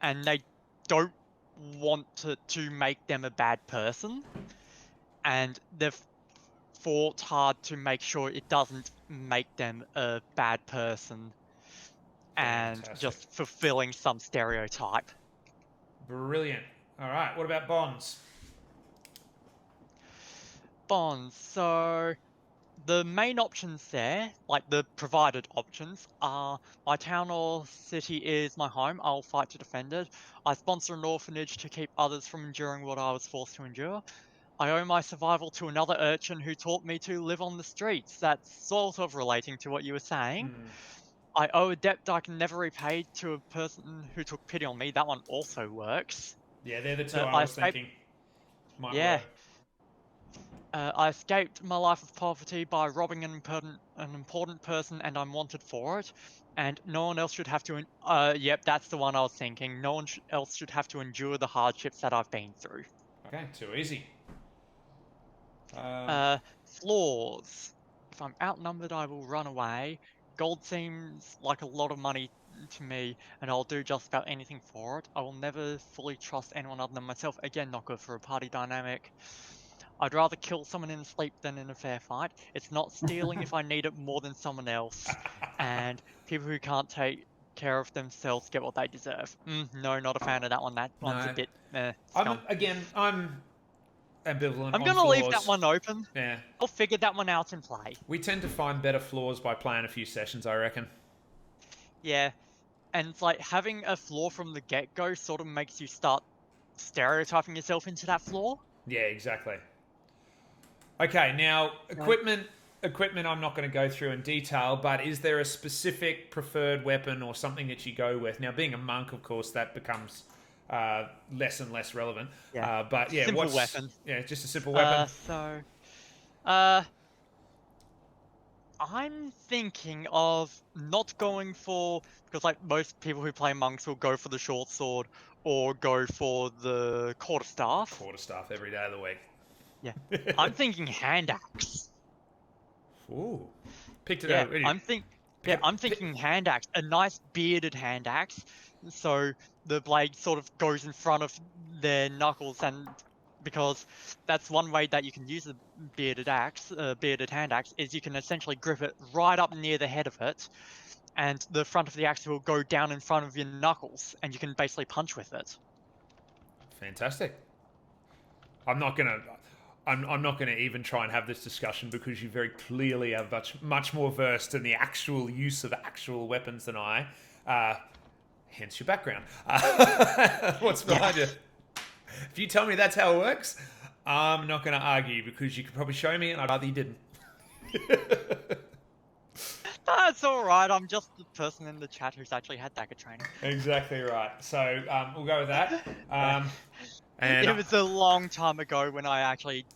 and they don't want to make them a bad person, and they've fought hard to make sure it doesn't make them a bad person and Fantastic. just fulfilling some stereotype. Brilliant. All right, what about bonds? Bonds. So the main options there, like the provided options, are my town or city is my home. I'll fight to defend it. I sponsor an orphanage to keep others from enduring what I was forced to endure. I owe my survival to another urchin who taught me to live on the streets. That's sort of relating to what you were saying. I owe a debt I can never repay to a person who took pity on me. That one also works. Yeah, they're the two I was thinking. Might work. I escaped my life of poverty by robbing an important person, and I'm wanted for it. And no one else should have to. Yep, that's the one I was thinking. No one else should have to endure the hardships that I've been through. Okay, too easy. Flaws. If I'm outnumbered, I will run away. Gold seems like a lot of money to me, and I'll do just about anything for it. I will never fully trust anyone other than myself. Again, not good for a party dynamic. I'd rather kill someone in sleep than in a fair fight. It's not stealing if I need it more than someone else. And people who can't take care of themselves get what they deserve. No, not a fan of that one. That one's a bit scum. I'm ambivalent. I'm going to leave that one open. Yeah. I'll figure that one out in play. We tend to find better flaws by playing a few sessions, I reckon. Yeah. And it's like having a flaw from the get-go sort of makes you start stereotyping yourself into that flaw. Yeah, exactly. Okay, now, equipment I'm not going to go through in detail, but is there a specific preferred weapon or something that you go with? Now, being a monk, of course, that becomes less and less relevant. Yeah. But yeah, simple weapon. Yeah, just a simple weapon. I'm thinking of not going for, because like most people who play monks will go for the short sword or go for the quarterstaff. Quarterstaff every day of the week. Yeah. I'm thinking hand axe. Ooh. Picked it out. I'm thinking hand axe, a nice bearded hand axe. So the blade sort of goes in front of their knuckles and because that's one way that you can use the bearded hand axe, is you can essentially grip it right up near the head of it, and the front of the axe will go down in front of your knuckles, and you can basically punch with it. Fantastic. I'm not gonna even try and have this discussion because you very clearly are much more versed in the actual use of actual weapons than I. Hence your background. What's behind you? If you tell me that's how it works, I'm not going to argue because you could probably show me and I'd rather you didn't. That's alright, I'm just the person in the chat who's actually had dagger training. Exactly right. So we'll go with that. And It was a long time ago when I actually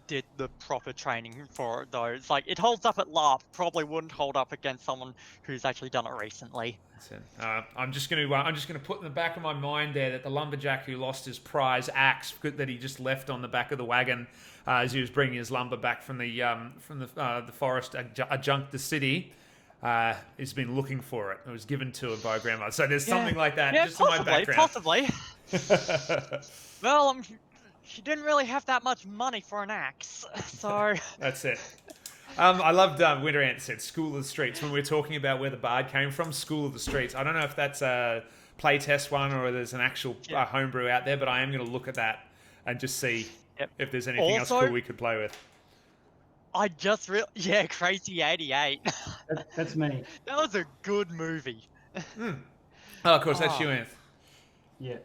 did the proper training for it, though. It's like, it holds up at LARP, probably wouldn't hold up against someone who's actually done it recently. I'm just going to put in the back of my mind there that the lumberjack who lost his prize axe that he just left on the back of the wagon as he was bringing his lumber back from the forest adjunct the city has been looking for it. It was given to him by a grandmother. So there's something like that just possibly, in my background. Possibly. Well, she didn't really have that much money for an axe, so... That's it. I loved Winter Ant said School of the Streets when we were talking about where the bard came from. School of the Streets. I don't know if that's a playtest one or there's an actual homebrew out there, but I am going to look at that and just see if there's anything else cool we could play with. I just Crazy 88. That's me. That was a good movie. Oh, of course, that's you, Anth. Yeah.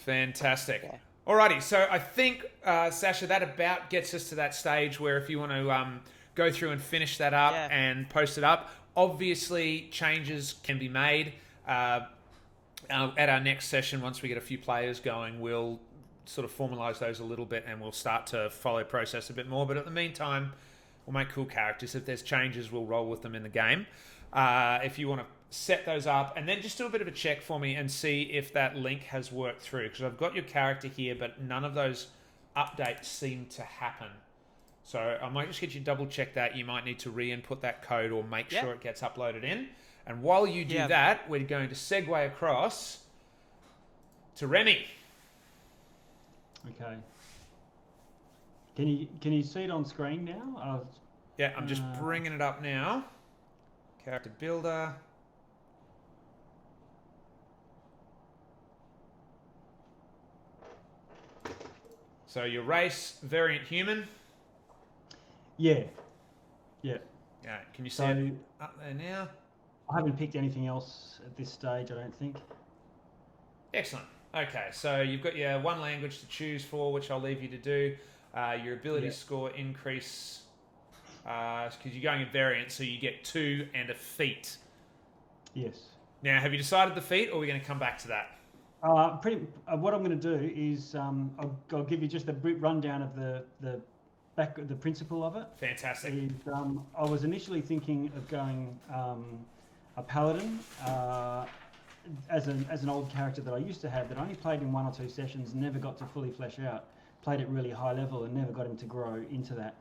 Fantastic. Yeah. Alrighty, so I think, Sasha, that about gets us to that stage where if you want to go through and finish that up and post it up, obviously changes can be made. At our next session, once we get a few players going, we'll sort of formalise those a little bit and we'll start to follow process a bit more. But at the meantime, we'll make cool characters. If there's changes, we'll roll with them in the game. If you want to set those up and then just do a bit of a check for me and see if that link has worked through, because I've got your character here but none of those updates seem to happen, so I might just get you to double check that. You might need to re-input that code or make sure it gets uploaded in, and while you do that, we're going to segue across to Remy. Okay, can you see it on screen now? I'm just bringing it up now. Character builder. So your race, variant human. Yeah. Yeah. Can you see it up there now? I haven't picked anything else at this stage, I don't think. Excellent. Okay, so you've got your one language to choose for, which I'll leave you to do. Your ability score increase, because you're going in variant, so you get 2 and a feat. Yes. Now, have you decided the feat, or are we going to come back to that? What I'm going to do is I'll give you just a brief rundown of the principle of it. Fantastic. I was initially thinking of going a paladin as an old character that I used to have that I only played in 1 or 2 sessions, never got to fully flesh out. Played at really high level and never got him to grow into that.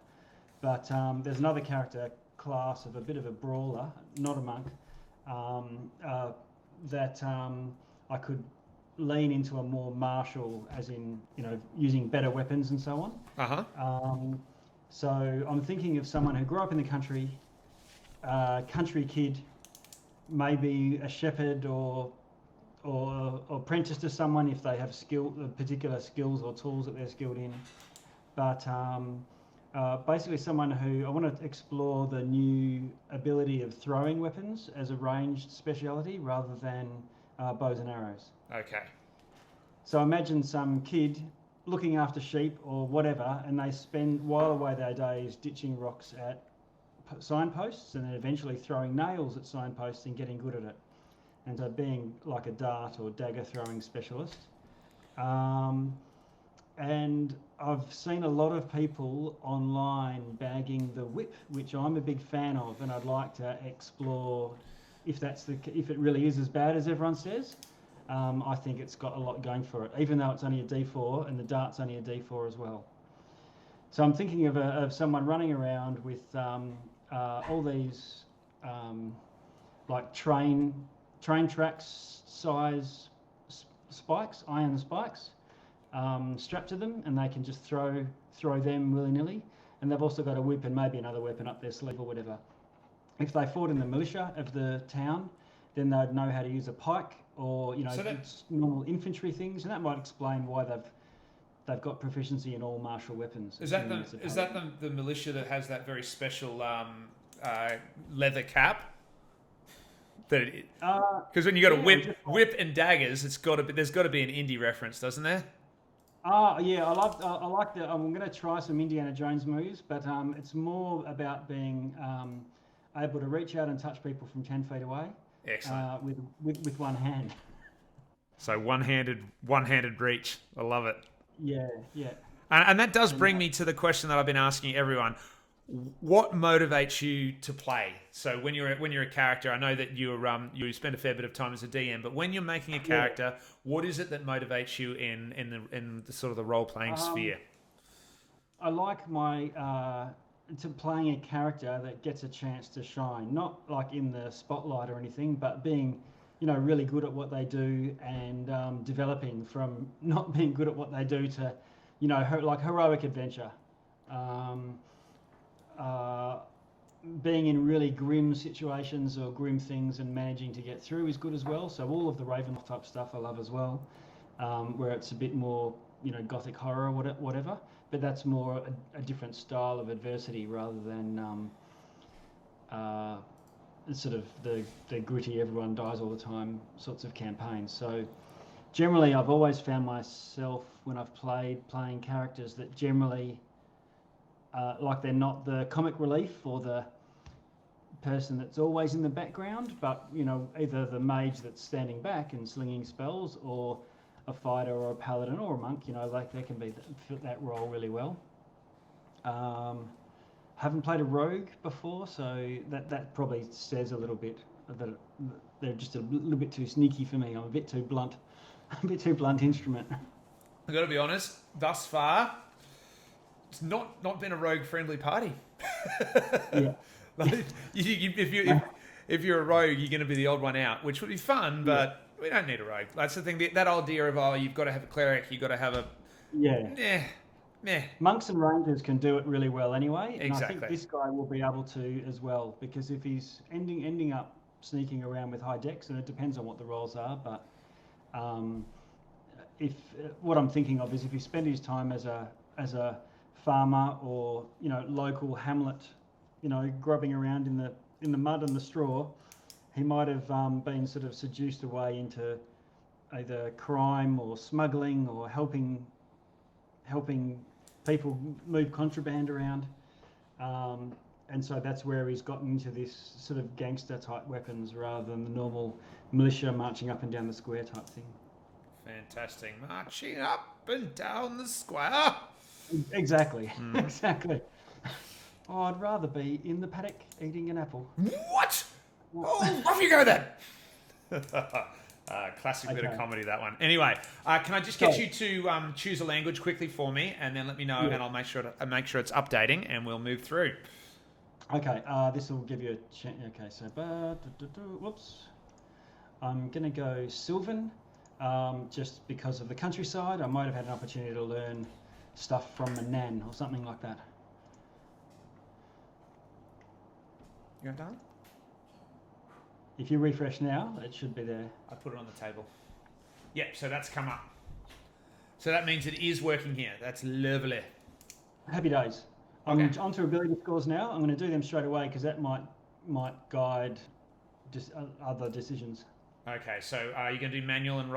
But there's another character class of a bit of a brawler, not a monk, that I could lean into a more martial, as in, using better weapons and so on. So I'm thinking of someone who grew up in the country, country kid, maybe a shepherd or apprentice to someone if they have particular skills or tools that they're skilled in. But basically someone who I want to explore the new ability of throwing weapons as a ranged speciality rather than bows and arrows. Okay. So imagine some kid looking after sheep or whatever, and they while away their days ditching rocks at signposts and then eventually throwing nails at signposts and getting good at it. And so being like a dart or dagger throwing specialist. And I've seen a lot of people online bagging the whip, which I'm a big fan of, and I'd like to explore if it really is as bad as everyone says. I think it's got a lot going for it, even though it's only a D4 and the dart's only a D4 as well. So I'm thinking of someone running around with all these like train tracks size spikes, iron spikes, strapped to them, and they can just throw them willy-nilly. And they've also got a whip and maybe another weapon up their sleeve or whatever. If they fought in the militia of the town, then they'd know how to use a pike or it's normal infantry things, and that might explain why they've got proficiency in all martial weapons. Is that the militia that has that very special leather cap? Because when you got a whip and daggers, there's got to be an indie reference, doesn't there? Yeah, I like the. I'm going to try some Indiana Jones moves, but it's more about being able to reach out and touch people from 10 feet away. Excellent. With one hand. So one-handed reach. I love it. Yeah. And that does bring me to the question that I've been asking everyone. What motivates you to play? So when you're a character, I know that you spend a fair bit of time as a DM, but when you're making a character, what is it that motivates you in the sort of the role playing sphere? I like playing a character that gets a chance to shine, not like in the spotlight or anything, but being really good at what they do and developing from not being good at what they do to like heroic adventure. Being in really grim situations or grim things and managing to get through is good as well. So all of the Ravenloft type stuff I love as well, where it's a bit more, gothic horror or whatever. But that's more a different style of adversity rather than sort of the gritty everyone dies all the time sorts of campaigns. So generally I've always found myself when I've playing characters that generally like they're not the comic relief or the person that's always in the background, but either the mage that's standing back and slinging spells, or a fighter or a paladin or a monk. Like they can fit that role really well. Haven't played a rogue before, so that probably says a little bit that they're just a little bit too sneaky for me. I'm a bit too blunt instrument. I've got to be honest, thus far it's not been a rogue-friendly party. Yeah. Like, if you're a rogue, you're going to be the odd one out, which would be fun, but we don't need a rogue. That's the thing. That idea of you've got to have a cleric, you've got to have a Monks and rangers can do it really well anyway, and exactly. I think this guy will be able to as well, because if he's ending up sneaking around with high dex, and it depends on what the rolls are, but if what I'm thinking of is if he spent his time as a farmer or local hamlet, grubbing around in the mud and the straw, he might have been sort of seduced away into either crime or smuggling or helping people move contraband around, and so that's where he's gotten into this sort of gangster type weapons rather than the normal militia marching up and down the square type thing. Fantastic. Marching up and down the square. Exactly. Exactly. Oh, I'd rather be in the paddock eating an apple. What? Oh, off you go then. Classic bit of comedy, that one. Anyway, can I just get you to choose a language quickly for me, and then let me know, and I'll make sure it's updating, and we'll move through. Okay. This will give you a chance. Okay. So, whoops. I'm gonna go Sylvan, just because of the countryside. I might have had an opportunity to learn stuff from the Nan or something like that. You done? If you refresh now, it should be there. I put it on the table. Yep, so that's come up. So that means it is working here. That's lovely. Happy days. I'm onto ability scores now. I'm going to do them straight away because that might guide other decisions. Okay, so are you going to do manual and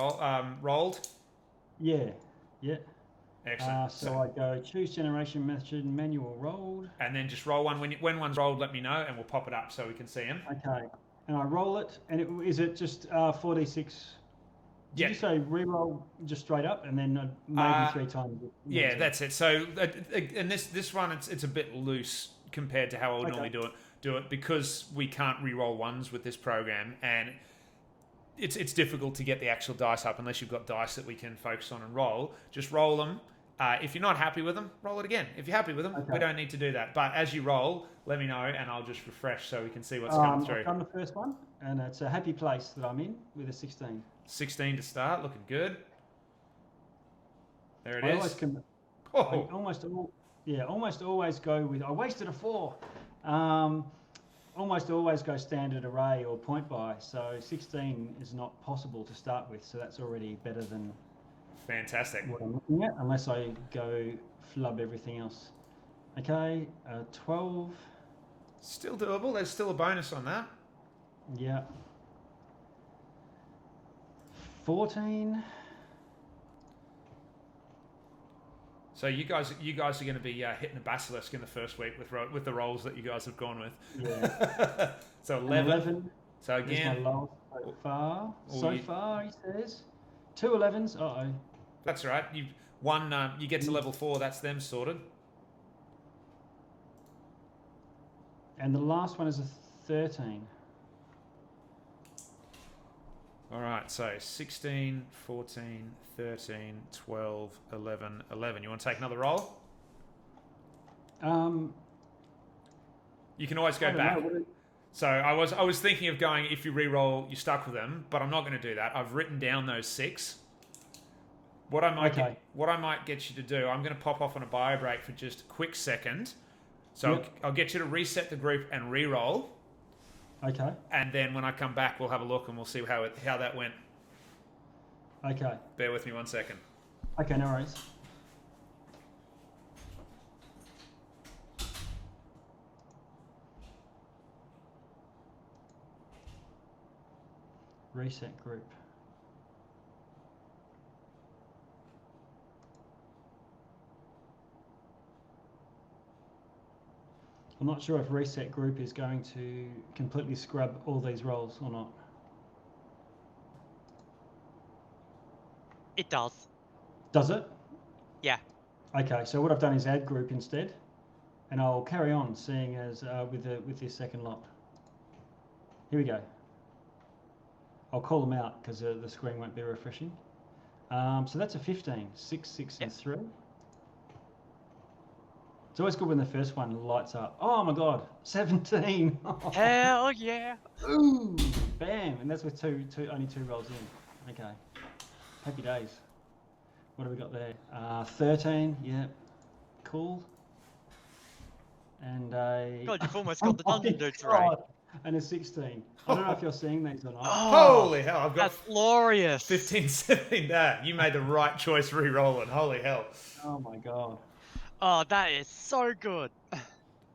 rolled? Yeah. Excellent. So I go choose generation method, manual rolled. And then just roll one. When one's rolled, let me know, and we'll pop it up so we can see them. Okay. And I roll it, and is it just 4d6? Did you say re-roll just straight up, and then maybe 3 times? Yeah, that's it. So, and this one, it's a bit loose compared to how I would normally do it because we can't re-roll ones with this program, and it's difficult to get the actual dice up unless you've got dice that we can focus on and roll. Just roll them. If you're not happy with them, roll it again. If you're happy with them, we don't need to do that. But as you roll, let me know, and I'll just refresh so we can see what's coming through. I've done the first one, and it's a happy place that I'm in with a 16. 16 to start, looking good. There it I is. always I Oh, almost always go with. I wasted a 4. Almost always go standard array or point buy. So 16 is not possible to start with. So that's already better than fantastic. what I'm looking at, unless I go flub everything else. Okay, 12. Still doable. There's still a bonus on that. Yeah. 14. So you guys are going to be hitting the basilisk in the first week with the rolls that you guys have gone with. Yeah. So And 11. So That's my again, lowest so far. Oh, So you- far, he says. 2 11s. Uh oh. that's right. You get to level 4. That's them sorted. And the last one is a 13. All right. So 16, 14, 13, 12, 11, 11. You want to take another roll? You can always I go don't back. know, what So I was thinking of going, if you re-roll, you're stuck with them, but I'm not going to do that. I've written down those 6. What I might get you to do, I'm going to pop off on a bio break for just a quick second. So Yep. I'll get you to reset the group and re-roll, Okay. and then when I come back, we'll have a look and we'll see how that went. Okay. Bear with me 1 second. Okay, no worries. Reset group. I'm not sure if reset group is going to completely scrub all these roles or not. It does. Does it? Yeah. Okay, so what I've done is add group instead, and I'll carry on seeing as with this second lot. Here we go. I'll call them out because the screen won't be refreshing. So that's a 15, 6, 6, and 3. It's always good when the first one lights up. Oh my god, 17. Hell yeah. Ooh, bam, and that's with only two rolls in. Okay, happy days. What have we got there? 13, yeah, cool. And a... God, you've almost got the Oh my dungeon dudes right. God, and a 16. I don't know if you're seeing these or not. Holy hell! I've got That's glorious. 15, 17 there. You made the right choice re-rolling. Holy hell! Oh my god. Oh, that is so good. All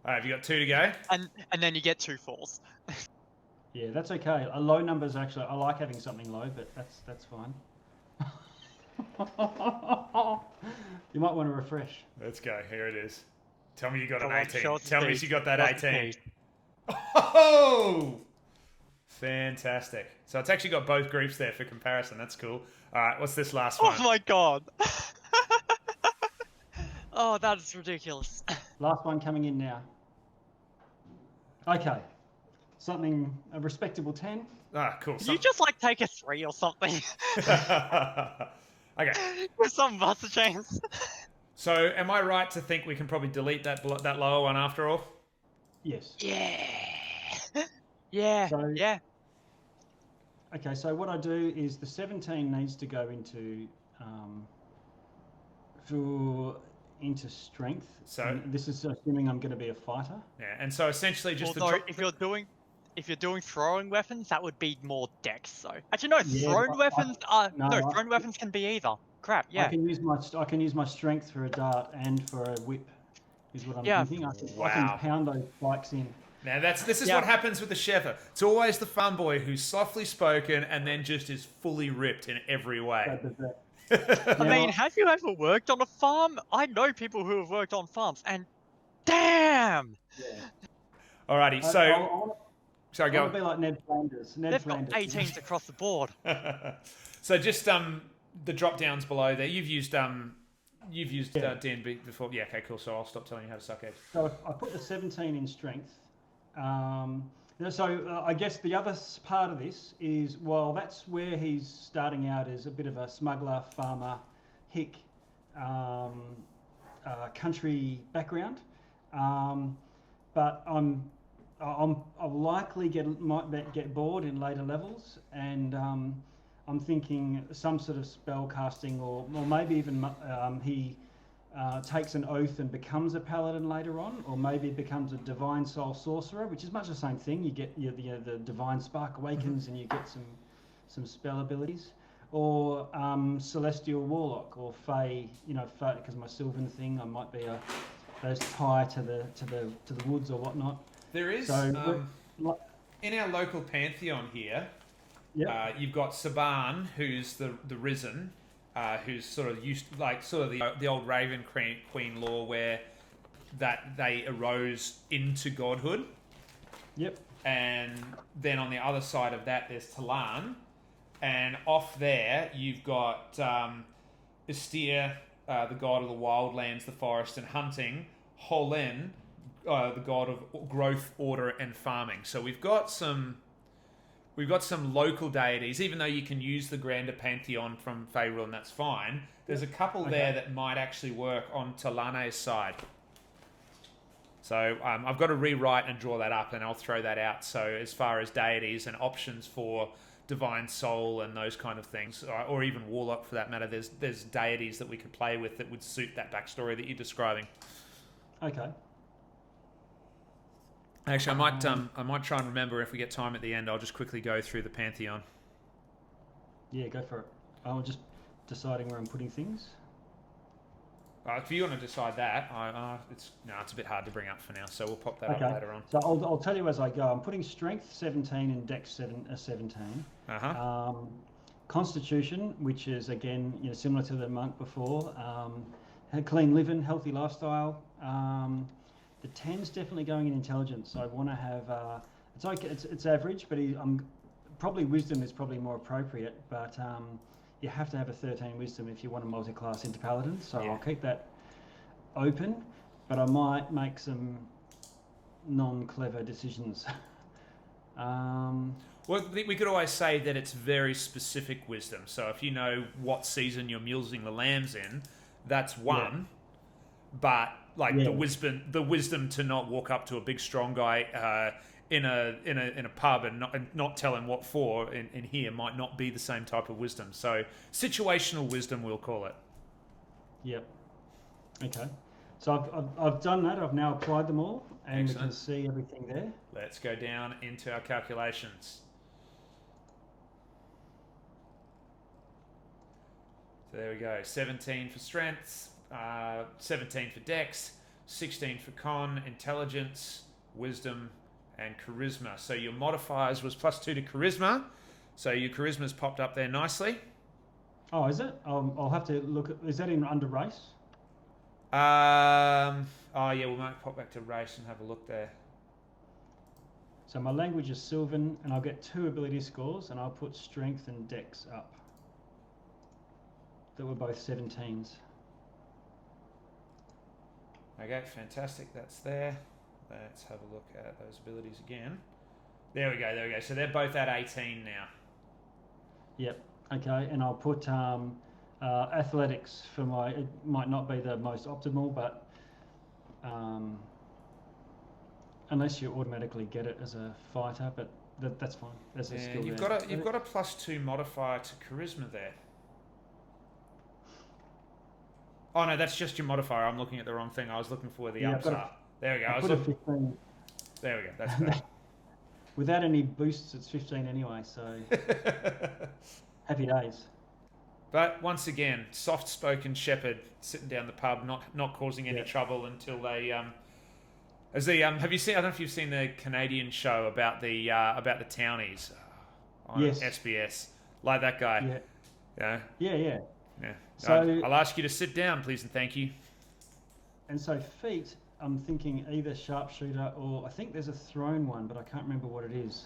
right, have you got 2 to go? And then you get 2 4s. Yeah, that's okay. A low number's actually, I like having something low, but that's fine. You might want to refresh. Let's go. Here it is. Tell me you got Go an on, 18. show us Tell me speed. you got that Show us 18. speed. Oh! Fantastic. So it's actually got both groups there for comparison. That's cool. All right, what's this last one? Oh my god. Oh, that is ridiculous. Last one coming in now. Okay. Something, a respectable 10. Ah, cool. Can you just like take a 3 or something? Okay. With some buster chains. So am I right to think we can probably delete that lower one after all? Yes. Yeah. Yeah. So- Yeah. Okay, so what I do is the 17 needs to go into strength. So- And this is assuming I'm going to be a fighter. Yeah. And so essentially just Although the if you're doing throwing weapons, that would be more dex. So actually, no, Yeah, thrown weapons are no, no, I- thrown weapons can be either. Crap. I Yeah. can use my strength for a dart and for a whip. Is what I'm Yeah. thinking. I Wow. can pound those spikes in. Now this is Yeah. what happens with the Sheffer. It's always the fun boy who's softly spoken and then just is fully ripped in every way. I Now- mean, have you ever worked on a farm? I know people who have worked on farms, and damn, Alrighty, so I go. want to be like Ned Flanders. Ned they've got Flanders. 18s across the board. So just the drop downs below there. You've used Yeah. D&B before. Yeah, okay, cool. So I'll stop telling you how to suck eggs. So I put the 17 in strength. I guess the other part of this is, well, that's where he's starting out as a bit of a smuggler, farmer, hick, country background. But I'll likely might get bored in later levels, and I'm thinking some sort of spell casting, or maybe even he takes an oath and becomes a paladin later on, or maybe becomes a divine soul sorcerer, which is much the same thing. You get the divine spark awakens, and you get some spell abilities, or celestial warlock or fey. Fey, because my Sylvan thing, I might be those tie to the woods or whatnot. There is So in our local pantheon here. Yeah. You've got Saban, who's the Risen, who's sort of the old Raven Queen lore, where that they arose into godhood. Yep. And then on the other side of that, there's Talan, and off there you've got Istir, the god of the wildlands, the forest, and hunting. Holen, the god of growth, order, and farming. So we've got some local deities, even though you can use the grander pantheon from Faerun, and that's fine. There's a couple there that might actually work on Talane's side. So I've got to rewrite and draw that up, and I'll throw that out. So as far as deities and options for divine soul and those kind of things, or even warlock for that matter, there's deities that we could play with that would suit that backstory that you're describing. Okay. Actually, I might try and remember if we get time at the end. I'll just quickly go through the pantheon. Yeah, go for it. I'm just deciding where I'm putting things. If you want to decide that, it's a bit hard to bring up for now, so we'll pop that up later on. So I'll tell you as I go. I'm putting Strength 17 and Dex 17. Constitution, which is again similar to the monk before. Clean living, healthy lifestyle. The 10's definitely going in intelligence. So I want to have it's okay. It's average, but probably wisdom is probably more appropriate. But you have to have a 13 wisdom if you want to multi-class into paladin. So I'll keep that open, but I might make some non-clever decisions. Well, we could always say that it's very specific wisdom. So if you know what season you're mulesing the lambs in, that's one. But the wisdom to not walk up to a big strong guy in a pub and not tell him what for in here might not be the same type of wisdom. So situational wisdom, we'll call it. Yep. Okay. So I've done that. I've now applied them all, and Excellent. We can see everything there. Let's go down into our calculations. So there we go. 17 for strength, 17 for dex, 16 for con, intelligence, wisdom, and charisma. So your modifiers was +2 to charisma. So your charisma's popped up there nicely. Oh, is it? I'll have to look at. Is that in under race? We might pop back to race and have a look there. So my language is Sylvan, and I'll get 2 ability scores, and I'll put strength and dex up. That were both 17s. Okay, fantastic. That's there. Let's have a look at those abilities again. There we go. So they're both at 18 now. Yep. Okay, and I'll put athletics for my. It might not be the most optimal, but unless you automatically get it as a fighter, but that's fine. There's a skill you've there. got a +2 modifier to charisma there. Oh no, that's just your modifier. I'm looking at the wrong thing. I was looking for where the ups are. There we go. I put a 15. There we go. That's great. Without any boosts, it's 15 anyway. So happy days. But once again, soft-spoken shepherd sitting down the pub, not causing any trouble until they have you seen? I don't know if you've seen the Canadian show about the townies on SBS, like that guy. Yeah. So I'll ask you to sit down, please, and thank you. And so feet, I'm thinking either sharpshooter or I think there's a thrown one, but I can't remember what it is.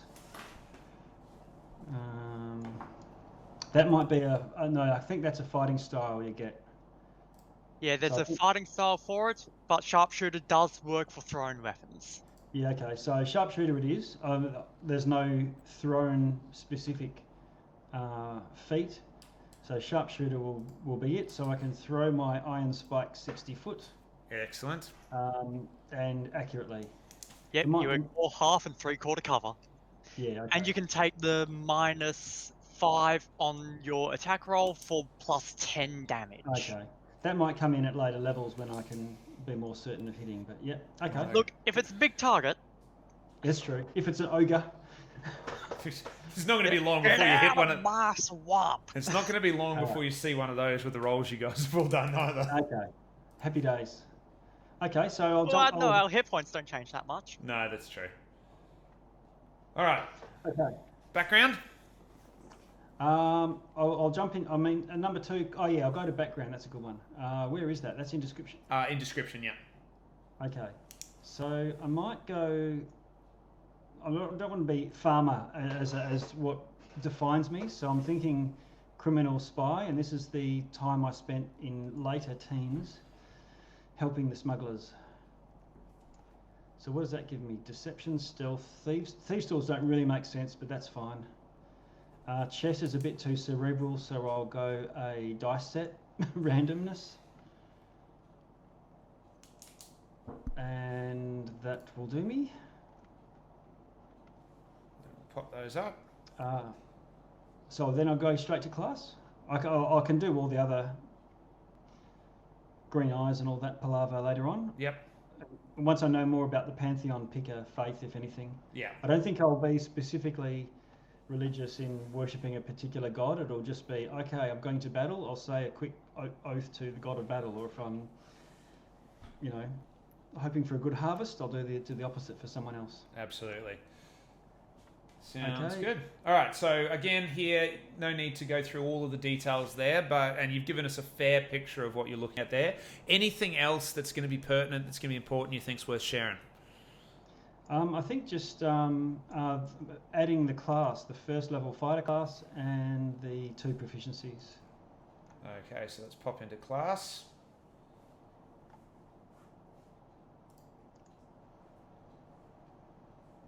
That might be no, I think that's a fighting style you get. Yeah, there's a fighting style for it, but sharpshooter does work for thrown weapons. Yeah, okay. So sharpshooter it is. There's no thrown specific feat. So sharpshooter will be it. So I can throw my iron spike 60 foot. Excellent. And accurately. Yep, you ignore half and 3/4 cover. Yeah, okay. And you can take the -5 +5 on your attack roll for +10 damage. Okay. That might come in at later levels when I can be more certain of hitting, but yeah, okay. Right. Look, if it's a big target, That's true. If it's an ogre, It's not going to be long get before you hit out one of of. my swamp. It's not going to be long before you see one of those with the rolls you guys have all done either. okay. Happy days. Okay, so I'll Well, jump. no, our hit points don't change that much. No, that's true. All right, Okay. background. I'll jump in. I mean, number 2. Oh yeah, I'll go to background. That's a good one. Where is that? That's in description. In description, yeah. Okay. So I might go. I don't want to be farmer as what defines me. So I'm thinking criminal spy, and this is the time I spent in later teens helping the smugglers. So what does that give me? Deception, stealth, thieves. Thieves tools don't really make sense, but that's fine. Chess is a bit too cerebral, so I'll go a dice set, randomness. And that will do me. Pop those up. So then I'll go straight to class. I can do all the other green eyes and all that palaver later on. Yep. Once I know more about the pantheon, pick a faith, if anything. Yeah. I don't think I'll be specifically religious in worshipping a particular god. It'll just be, okay, I'm going to battle, I'll say a quick oath to the god of battle, or if I'm, hoping for a good harvest, I'll do the opposite for someone else. Absolutely. Sounds Okay. good. All right. So again, here, no need to go through all of the details there, and you've given us a fair picture of what you're looking at there. Anything else that's going to be pertinent, that's going to be important, you think's worth sharing? I think just adding the class, the first level fighter class, and the 2 proficiencies. Okay, so let's pop into class.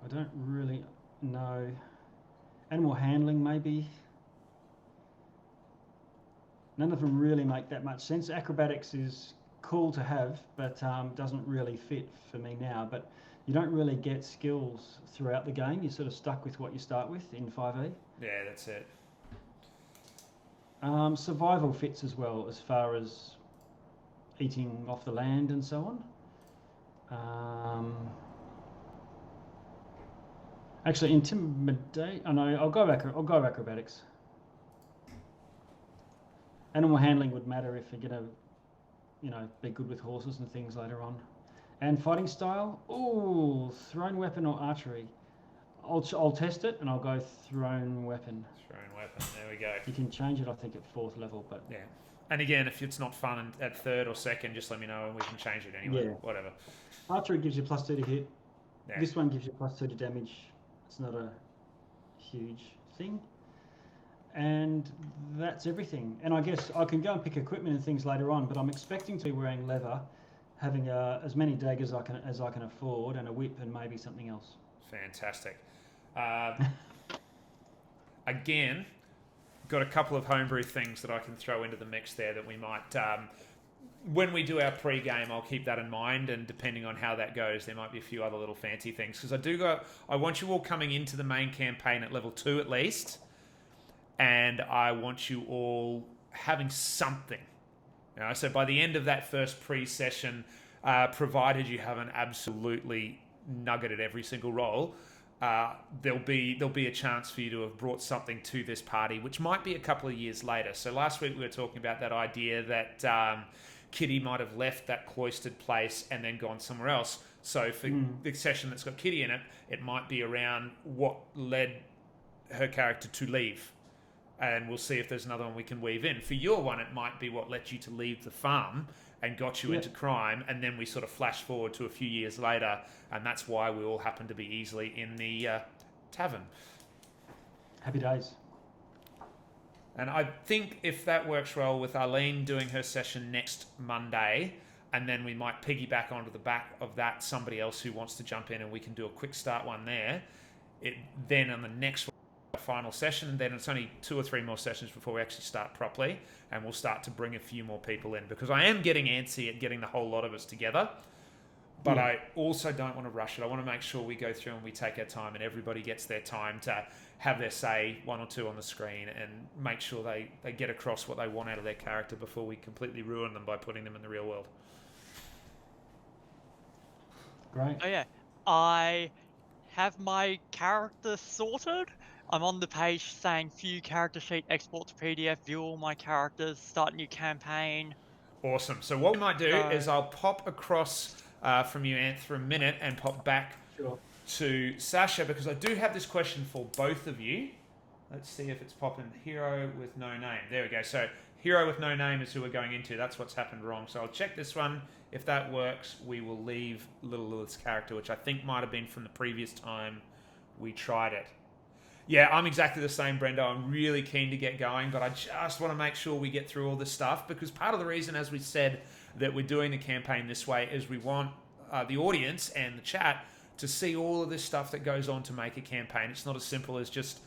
I don't really know. Animal handling, maybe. None of them really make that much sense. Acrobatics is cool to have, but doesn't really fit for me now. But you don't really get skills throughout the game. You're sort of stuck with what you start with in 5e. Yeah, that's it. Survival fits as well, as far as eating off the land and so on. Actually, intimidate. Oh no, I'll go acrobatics. Animal handling would matter if you're gonna, be good with horses and things later on. And fighting style. Ooh, thrown weapon or archery. I'll test it and I'll go thrown weapon. Thrown weapon. There we go. You can change it, I think, at 4th level, but Yeah. And again, if it's not fun at 3rd or 2nd, just let me know and we can change it anyway. Yeah. Whatever. archery gives you +2 to hit. Yeah. This one gives you +2 to damage. It's not a huge thing. And that's everything. And I guess I can go and pick equipment and things later on, but I'm expecting to be wearing leather, having as many daggers as I can afford, and a whip and maybe something else. Fantastic. Again, got a couple of homebrew things that I can throw into the mix there that we might... when we do our pre-game, I'll keep that in mind, and depending on how that goes, there might be a few other little fancy things. Because I want you all coming into the main campaign at level 2 at least, and I want you all having something. So by the end of that first pre-session, provided you haven't absolutely nuggeted every single roll, there'll be a chance for you to have brought something to this party, which might be a couple of years later. So last week we were talking about that idea that Kitty might have left that cloistered place and then gone somewhere else. So for the session that's got Kitty in it, it might be around what led her character to leave. And we'll see if there's another one we can weave in. For your one, it might be what led you to leave the farm and got you into crime, and then we sort of flash forward to a few years later, and that's why we all happen to be easily in the tavern. Happy days. And I think if that works well with Arlene doing her session next Monday, and then we might piggyback onto the back of that somebody else who wants to jump in, and we can do a quick start one there. Then on the next final session, and then it's only 2 or 3 more sessions before we actually start properly, and we'll start to bring a few more people in, because I am getting antsy at getting the whole lot of us together, but I also don't want to rush it. I want to make sure we go through and we take our time and everybody gets their time to have their say, one or two on the screen, and make sure they get across what they want out of their character before we completely ruin them by putting them in the real world. Great. Oh yeah, I have my character sorted. I'm on the page saying view character sheet, export to PDF, view all my characters, start new campaign. Awesome. So what we might do So- is I'll pop across from you, Anth, for a minute and pop back Sure. to Sasha, because I do have this question for both of you. Let's see if it's popping. Hero with no name. There we go. So hero with no name is who we're going into. That's what's happened wrong. So I'll check this one. If that works, we will leave Little Lilith's character, which I think might have been from the previous time we tried it. Yeah, I'm exactly the same, Brenda. I'm really keen to get going, but I just want to make sure we get through all this stuff, because part of the reason, as we said, that we're doing the campaign this way is we want the audience and the chat to see all of this stuff that goes on to make a campaign. It's not as simple as just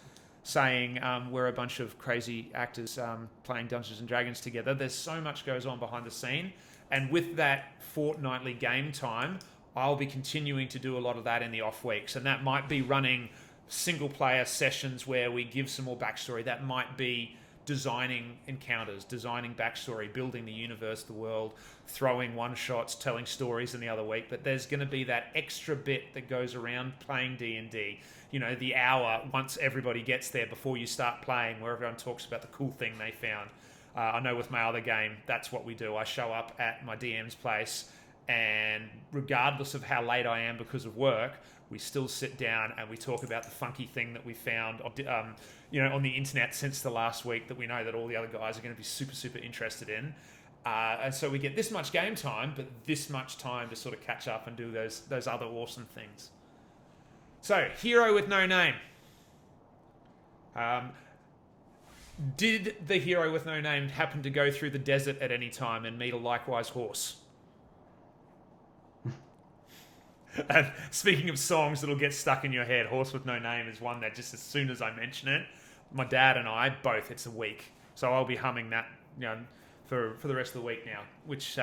saying we're a bunch of crazy actors playing Dungeons and Dragons together. There's so much goes on behind the scene, and with that fortnightly game time, I'll be continuing to do a lot of that in the off weeks, and that might be running single player sessions where we give some more backstory. That might be designing encounters, designing backstory, building the universe, the world, throwing one shots, telling stories in the other week. But there's going to be that extra bit that goes around playing D&D. You know, the hour once everybody gets there before you start playing, where everyone talks about the cool thing they found. I know with my other game, that's what we do. I show up at my DM's place, and regardless of how late I am because of work, we still sit down and we talk about the funky thing that we found on the internet since the last week that we know that all the other guys are going to be super, super interested in. And so we get this much game time, but this much time to sort of catch up and do those other awesome things. So, hero with no name. Did the hero with no name happen to go through the desert at any time and meet a likewise horse? And speaking of songs that'll get stuck in your head, Horse with No Name is one that just as soon as I mention it, my dad and I both, it's a week. So I'll be humming that for the rest of the week now, which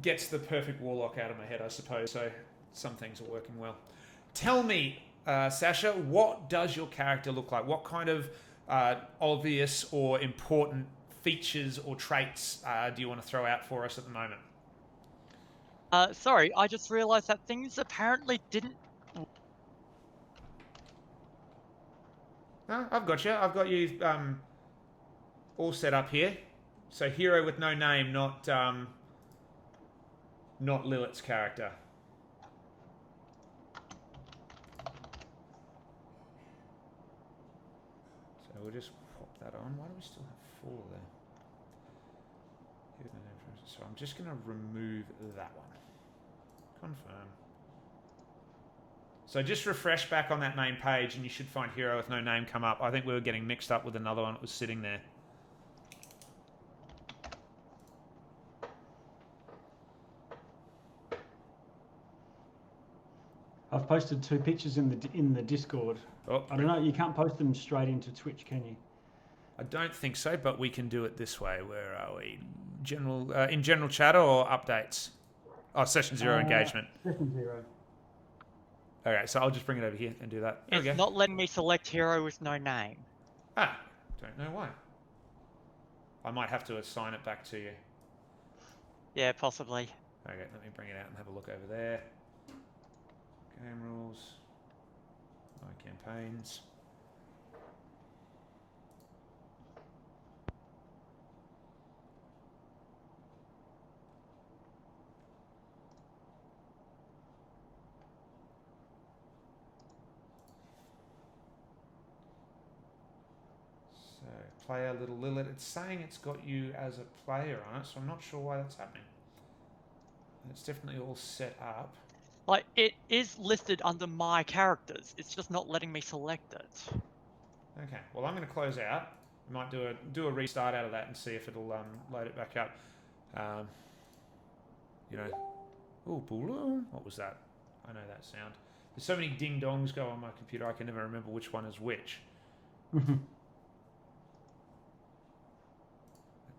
gets the perfect warlock out of my head, I suppose. So some things are working well. Tell me, Sasha, what does your character look like? What kind of obvious or important features or traits do you want to throw out for us at the moment? Sorry, I just realised that things apparently didn't. No, I've got you. I've got you all set up here. So hero with no name, not Lilith's character. So we'll just pop that on. Why do we still have 4 there? So I'm just going to remove that one. Confirm. So just refresh back on that main page and you should find hero with no name come up. I think we were getting mixed up with another one that was sitting there. I've posted 2 pictures in the Discord. Oh, I don't know. You can't post them straight into Twitch, can you? I don't think so, but we can do it this way. Where are we? In general chatter or updates? Oh, session 0 engagement. Session 0. Okay, so I'll just bring it over here and do that. There we It's go. not letting me select hero with no name. Ah, don't know why. I might have to assign it back to you. Yeah, possibly. Okay, let me bring it out and have a look over there. Game rules. My campaigns. So, player Little Lilith. It's saying it's got you as a player on it, so I'm not sure why that's happening. It's definitely all set up. Like, it is listed under my characters. It's just not letting me select it. Okay, well I'm going to close out. We might do a restart out of that and see if it'll load it back up. What was that? I know that sound. There's so many ding dongs go on my computer I can never remember which one is which. I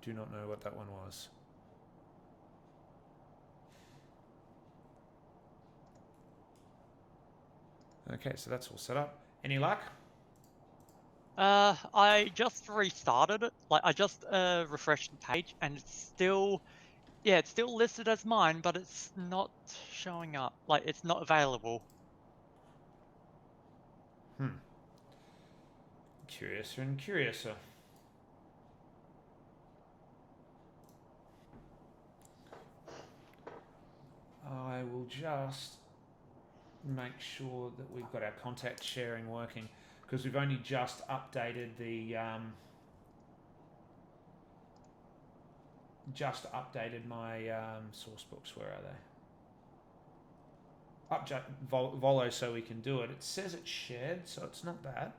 do not know what that one was. Okay, so that's all set up. Any luck? I just restarted it. Like, I just refreshed the page, and it's still listed as mine, but it's not showing up. Like, it's not available. Curiouser and curiouser. I will just make sure that we've got our contact sharing working, because we've only just updated the my source books. Where are they? Volo, so we can do it. It says it's shared, so it's not bad.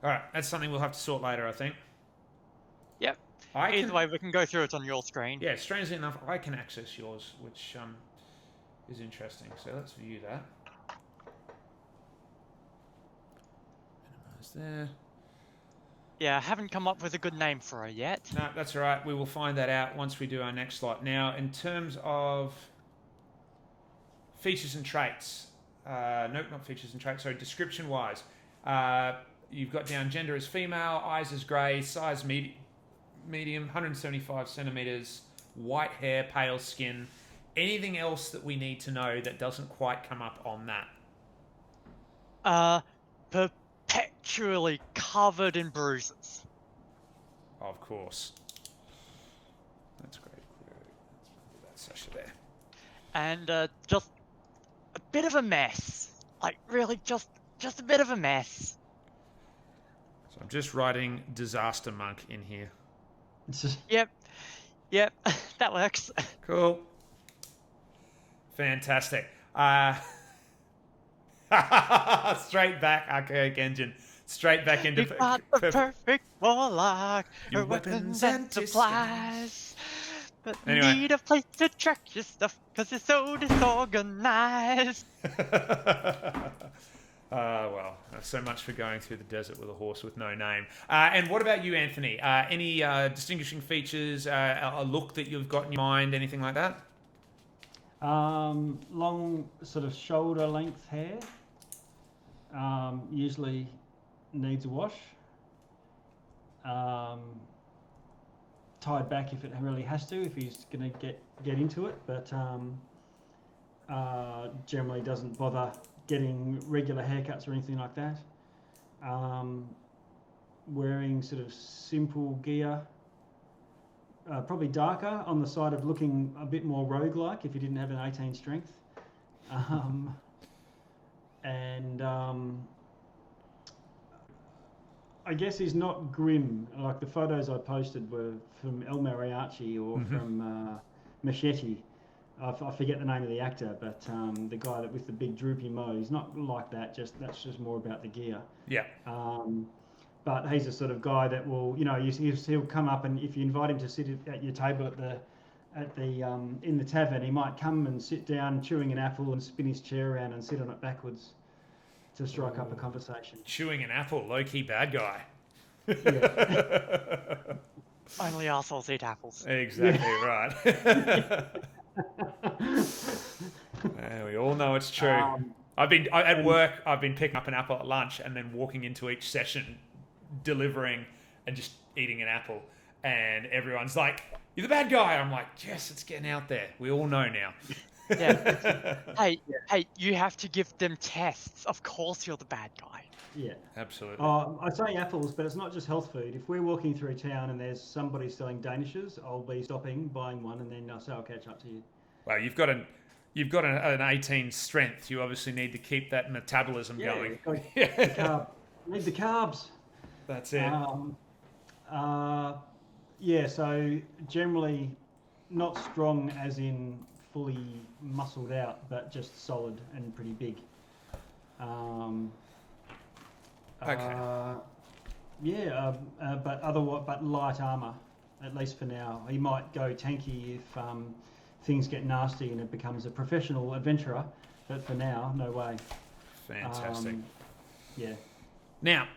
All right, that's something we'll have to sort later, I think. Yep. Either way, we can go through it on your screen. Yeah, strangely enough, I can access yours, which is interesting. So let's view that. Minimize there. Yeah, I haven't come up with a good name for her yet. No, that's all right. We will find that out once we do our next slot. Now, in terms of features and traits, nope, not features and traits, sorry, description-wise, you've got down gender as female, eyes as grey, size medium, 175 centimetres, white hair, pale skin. Anything else that we need to know that doesn't quite come up on that? Perpetually covered in bruises. Of course. That's great. Let's put that Sasha there. And just a bit of a mess. Like, really, just a bit of a mess. So I'm just writing disaster monk in here. Yep, that works. Cool. Fantastic. Straight back, archaic engine. Straight back into... You got the perfect warlock. Your weapons and supplies. But Anyway. need a place to track your stuff, because you're so disorganized. Well, so much for going through the desert with a horse with no name. And what about you, Anthony? Any distinguishing features, a look that you've got in your mind, anything like that? Long sort of shoulder length hair. Usually needs a wash. Tied back if it really has to, if he's going to get into it, but generally doesn't bother getting regular haircuts or anything like that. Wearing sort of simple gear, probably darker on the side of looking a bit more rogue-like if he didn't have an 18 strength. I guess he's not grim. Like the photos I posted were from El Mariachi or from Machete. I forget the name of the actor, but the guy that with the big droopy mo, he's not like that. That's just more about the gear. Yeah. But he's the sort of guy that will, he'll come up, and if you invite him to sit at your table in the tavern, he might come and sit down chewing an apple and spin his chair around and sit on it backwards to strike up a conversation. Chewing an apple, low-key bad guy. Yeah. Only arseholes eat apples. Exactly right. We all know it's true. At work, I've been picking up an apple at lunch and then walking into each session, delivering and just eating an apple. And everyone's like, "You're the bad guy." I'm like, "Yes, it's getting out there. We all know now." Yeah. Hey, you have to give them tests. Of course you're the bad guy. Yeah. Absolutely. I say apples, but it's not just health food. If we're walking through town and there's somebody selling danishes, I'll be stopping, buying one, and then I'll say I'll catch up to you. Well, you've got an 18 strength. You obviously need to keep that metabolism going. Need the carbs. That's it. So generally not strong as in fully muscled out, but just solid and pretty big. Okay. But light armor, at least for now. He might go tanky if things get nasty and it becomes a professional adventurer, but for now, no way. Fantastic. Yeah. Now,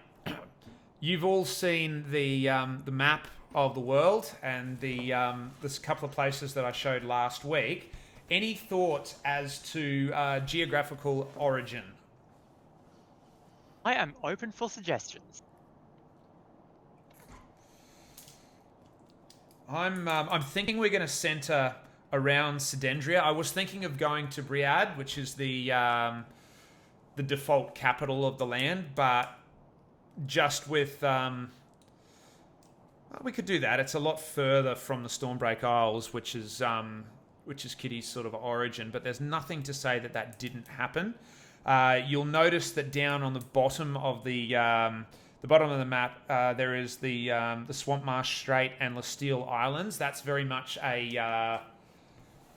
you've all seen the map of the world and this couple of places that I showed last week. Any thoughts as to geographical origin? I am open for suggestions. I'm thinking we're going to center around Sedendria. I was thinking of going to Briad, which is the default capital of the land, but just with we could do that. It's a lot further from the Stormbreak Isles, which is Kitty's sort of origin. But there's nothing to say that that didn't happen. You'll notice that down on the bottom of the bottom of the map, there is the Swamp Marsh Strait and Lasteel Islands. That's very much a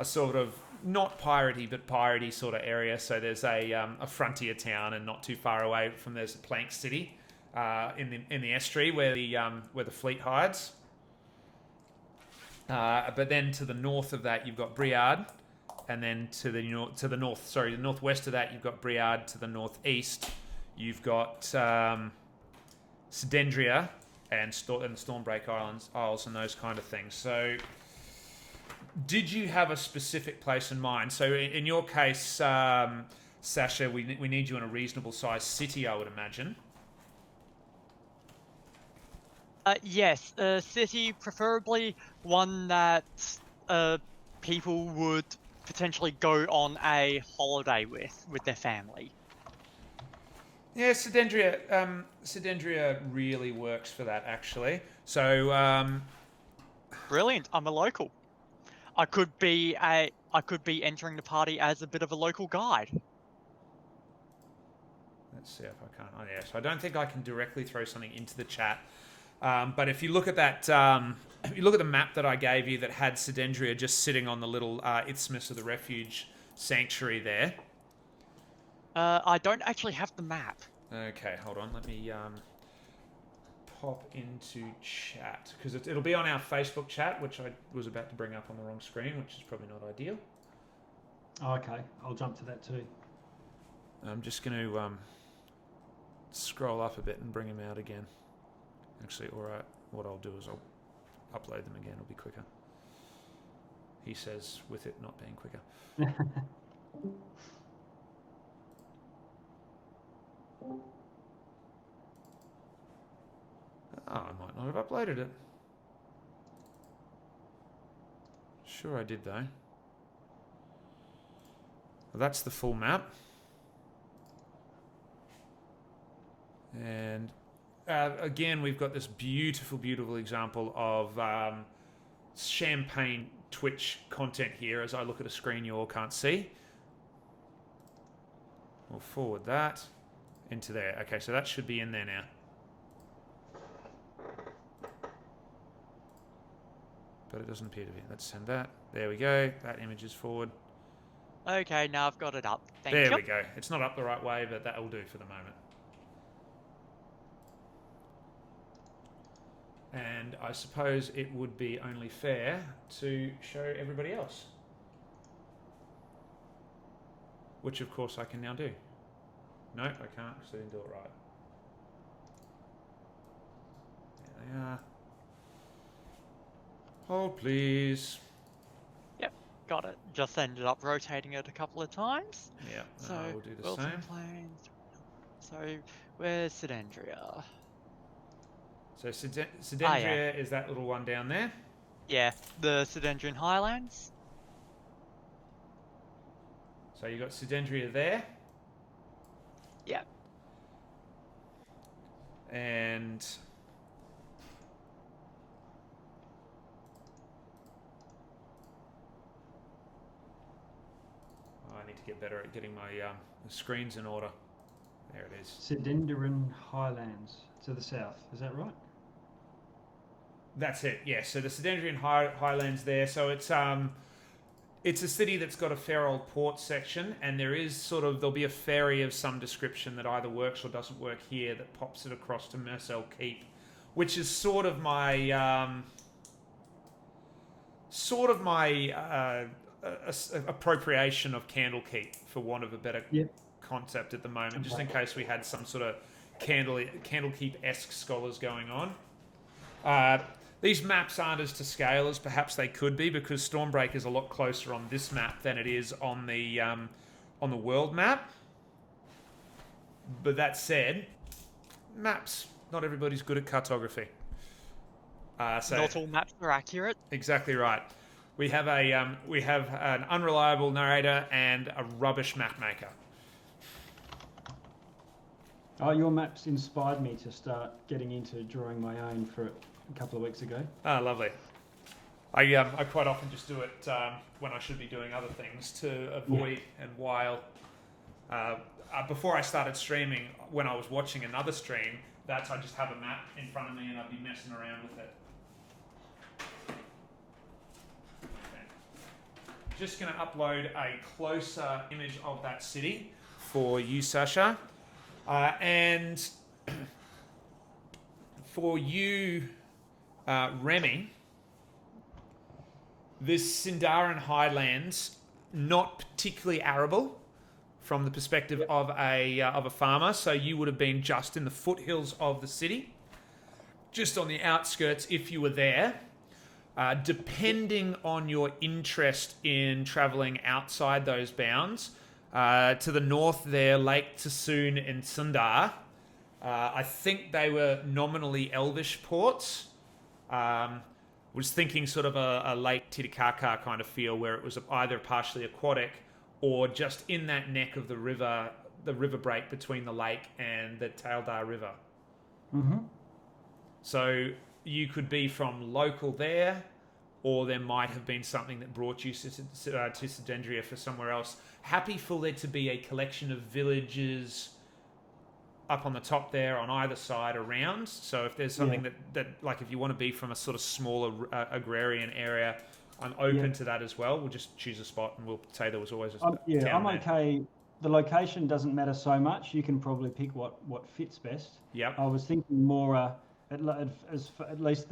sort of not piratey but piratey sort of area. So there's a frontier town, and not too far away from there's a Plank City in the estuary where the fleet hides. But then to the north of that, you've got Briard, and then to the northwest of that, you've got Briard. To the northeast, you've got Sedendria and the Stormbreak Isles and those kind of things. So, did you have a specific place in mind? So, in your case, Sasha, we need you in a reasonable sized city, I would imagine. Yes, a city, preferably one that people would potentially go on a holiday with their family. Yeah, Sedendria really works for that, actually. So, Brilliant! I'm a local. I could be entering the party as a bit of a local guide. let's see if I can. Oh, yes, I don't think I can directly throw something into the chat. But if you look at that, if you look at the map that I gave you that had Sedendria just sitting on the little Isthmus of the Refuge Sanctuary there. I don't actually have the map. Okay, hold on. Let me pop into chat, because it'll be on our Facebook chat, which I was about to bring up on the wrong screen, which is probably not ideal. Oh, okay, I'll jump to that too. I'm just going to scroll up a bit and bring him out again. Actually, alright, what I'll do is I'll upload them again. It'll be quicker. He says, with it not being quicker. I might not have uploaded it. Sure I did, though. Well, that's the full map. And again, we've got this beautiful, beautiful example of champagne Twitch content here. As I look at a screen you all can't see. We'll forward that into there. Okay, so that should be in there now. But it doesn't appear to be. Let's send that. There we go. That image is forward. Okay, now I've got it up. Thank There you. we go. It's not up the right way, but that'll do for the moment. And I suppose it would be only fair to show everybody else. Which, of course, I can now do. No, I can't, because I didn't do it right. There they are. Hold, please. Yep, got it. Just ended up rotating it a couple of times. Yeah, So, I will do the Wilton same. Plains. So, where's Sedendria? So Sedendria yeah. is that little one down there. Yeah, the Cindendurin Highlands. So you got Sedendria there. Yeah. And I need to get better at getting my screens in order. There it is. Cindendurin Highlands to the south. Is that right? That's it. Yeah. So the Sedentary Highlands there. So it's a city that's got a fair old port section, and there'll be a ferry of some description that either works or doesn't work here that pops it across to Mercell Keep, which is sort of my appropriation of Candlekeep, for want of a better concept at the moment, just in case we had some sort of Candlekeep-esque scholars going on. These maps aren't as to scale as perhaps they could be, because Stormbreak is a lot closer on this map than it is on the world map. But that said, maps. Not everybody's good at cartography. So Not all maps are accurate. exactly right. We have an unreliable narrator and a rubbish map maker. Oh, your maps inspired me to start getting into drawing my own for a couple of weeks ago. Ah, lovely. I quite often just do it when I should be doing other things to avoid and while. Before I started streaming, when I was watching another stream, I just have a map in front of me and I'd be messing around with it. Okay. Just going to upload a closer image of that city for you, Sasha. And for you, Remy, this Cindendurin Highlands, not particularly arable from the perspective of a farmer. So you would have been just in the foothills of the city, just on the outskirts if you were there. Depending on your interest in travelling outside those bounds, to the north there, Lake Tsoon and Sundar. I think they were nominally Elvish ports. Was thinking sort of a Lake Titicaca kind of feel where it was either partially aquatic or just in that neck of the river break between the lake and the Taildar River. Mm-hmm. So you could be from local there, or there might have been something that brought you to Sedendria for somewhere else. Happy for there to be a collection of villages up on the top there on either side around. So if there's something that like if you want to be from a sort of smaller agrarian area, I'm open to that as well. We'll just choose a spot and we'll say there was always a town I'm there. okay. The location doesn't matter so much. You can probably pick what fits best. Yep. I was thinking more at least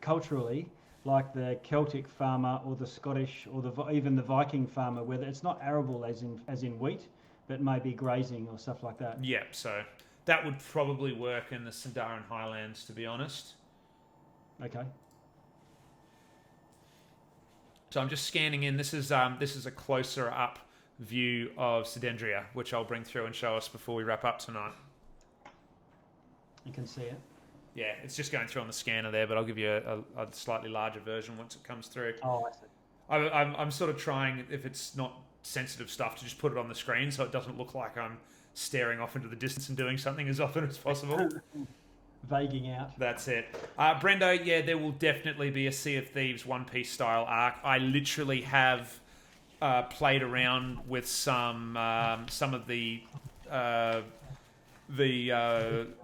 culturally, like the Celtic farmer or the Scottish or even the Viking farmer, where it's not arable as in wheat, but maybe grazing or stuff like that. Yep. So that would probably work in the Cindendurin Highlands, to be honest. Okay. So I'm just scanning in. This is a closer up view of Sedendria, which I'll bring through and show us before we wrap up tonight. You can see it. Yeah, it's just going through on the scanner there, but I'll give you a slightly larger version once it comes through. Oh, I see. I'm sort of trying, if it's not sensitive stuff, to just put it on the screen so it doesn't look like I'm staring off into the distance and doing something as often as possible. Vaguing out. That's it. Brendo, yeah, there will definitely be a Sea of Thieves One Piece style arc. I literally have played around with some of the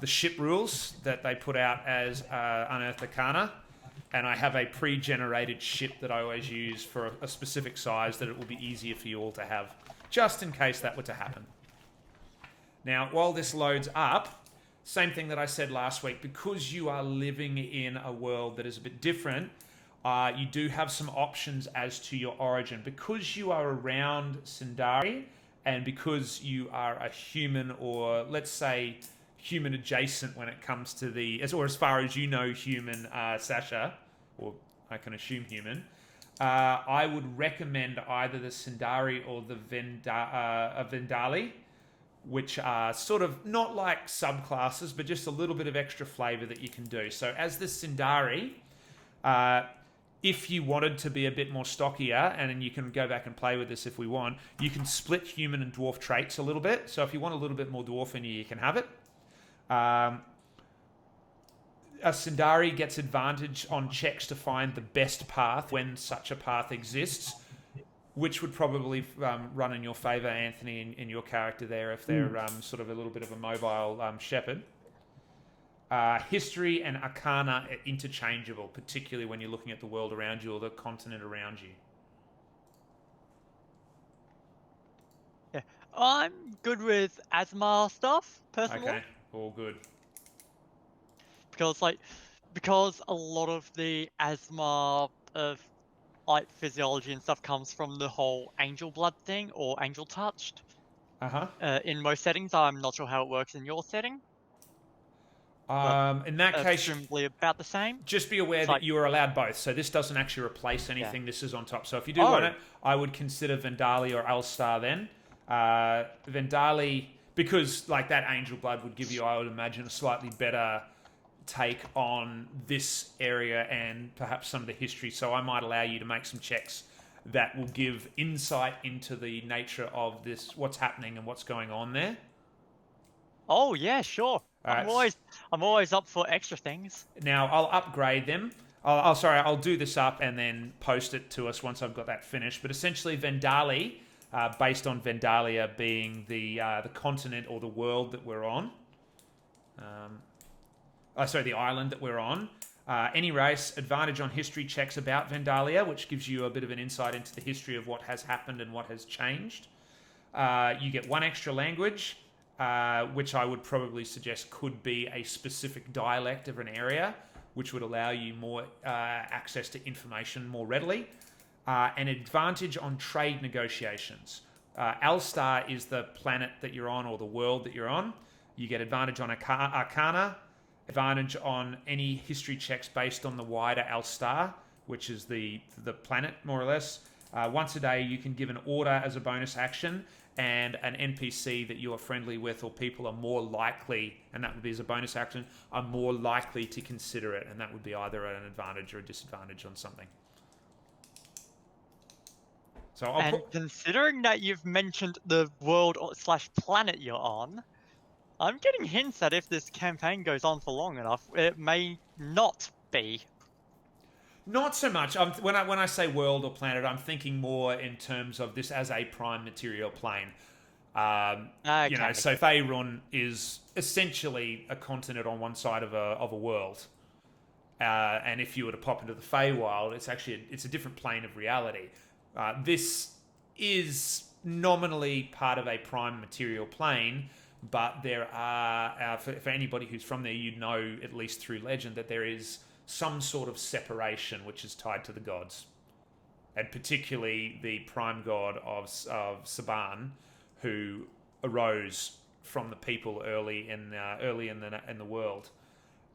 ship rules that they put out as Unearthed Arcana, and I have a pre-generated ship that I always use for a specific size that it will be easier for you all to have, just in case that were to happen. Now, while this loads up, same thing that I said last week, because you are living in a world that is a bit different, you do have some options as to your origin. Because you are around Sindari, and because you are a human, or let's say human adjacent when it comes to or as far as you know human, Sasha, or I can assume human, I would recommend either the Sindari or the Vendali, which are sort of not like subclasses, but just a little bit of extra flavor that you can do. So as the Sindari, if you wanted to be a bit more stockier, and then you can go back and play with this if we want, you can split human and dwarf traits a little bit. So if you want a little bit more dwarf in you, you can have it. A Sindari gets advantage on checks to find the best path when such a path exists, which would probably run in your favour, Anthony, in your character there, if they're sort of a little bit of a mobile shepherd. History and Arcana are interchangeable, particularly when you're looking at the world around you or the continent around you. Yeah, I'm good with Asmar stuff, personally. Okay, all good. Because a lot of the Asmar of physiology and stuff comes from the whole angel blood thing or angel touched. In most settings, I'm not sure how it works in your setting. In that case, presumably about the same. Just be aware that you are allowed both. So this doesn't actually replace anything. Yeah. This is on top. So if you do want it, I would consider Vendali or Alstar then. Vendali, because like that angel blood would give you, I would imagine, a slightly better take on this area and perhaps some of the history. So I might allow you to make some checks that will give insight into the nature of this, what's happening and what's going on there. Oh yeah, sure. I'm always up for extra things. Now I'll upgrade them. I'll do this up and then post it to us once I've got that finished. But essentially, Vendali, based on Vendalia being the continent or the world that we're on. The island that we're on. Any race, advantage on history checks about Vendalia, which gives you a bit of an insight into the history of what has happened and what has changed. You get one extra language, which I would probably suggest could be a specific dialect of an area, which would allow you more access to information more readily. An advantage on trade negotiations. Alstar is the planet that you're on or the world that you're on. You get advantage on Arcana, advantage on any history checks based on the wider Alstar, which is the planet, more or less. Once a day, you can give an order as a bonus action, and an NPC that you are friendly with or people are more likely, and that would be as a bonus action, are more likely to consider it, and that would be either an advantage or a disadvantage on something. So considering that you've mentioned the world / planet you're on, I'm getting hints that if this campaign goes on for long enough, it may not be. Not so much. When I say world or planet, I'm thinking more in terms of this as a prime material plane. Okay. You know, so Faerun is essentially a continent on one side of a world, and if you were to pop into the Feywild, it's a different plane of reality. This is nominally part of a prime material plane. But there are, for anybody who's from there, you'd know, at least through legend, that there is some sort of separation which is tied to the gods. And particularly the prime god of Saban, who arose from the people early in the world.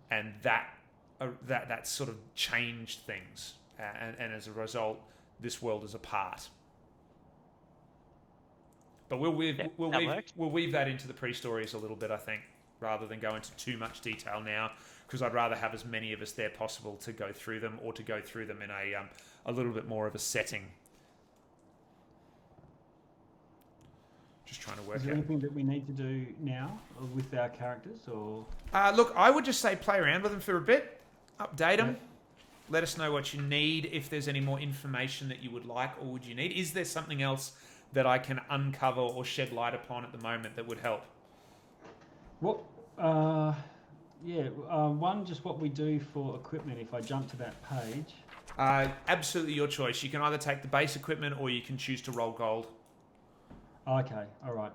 And that sort of changed things. And as a result, this world is apart. But we'll weave that into the pre-stories a little bit, I think, rather than go into too much detail now, because I'd rather have as many of us there possible to go through them, or to go through them in a little bit more of a setting. Just trying to work out. Is there anything that we need to do now with our characters, or? Look, I would just say play around with them for a bit, update them. Let us know what you need, if there's any more information that you would like or would you need. Is there something else that I can uncover or shed light upon at the moment that would help? What? One, just what we do for equipment. If I jump to that page. Absolutely your choice. You can either take the base equipment or you can choose to roll gold. Okay, all right.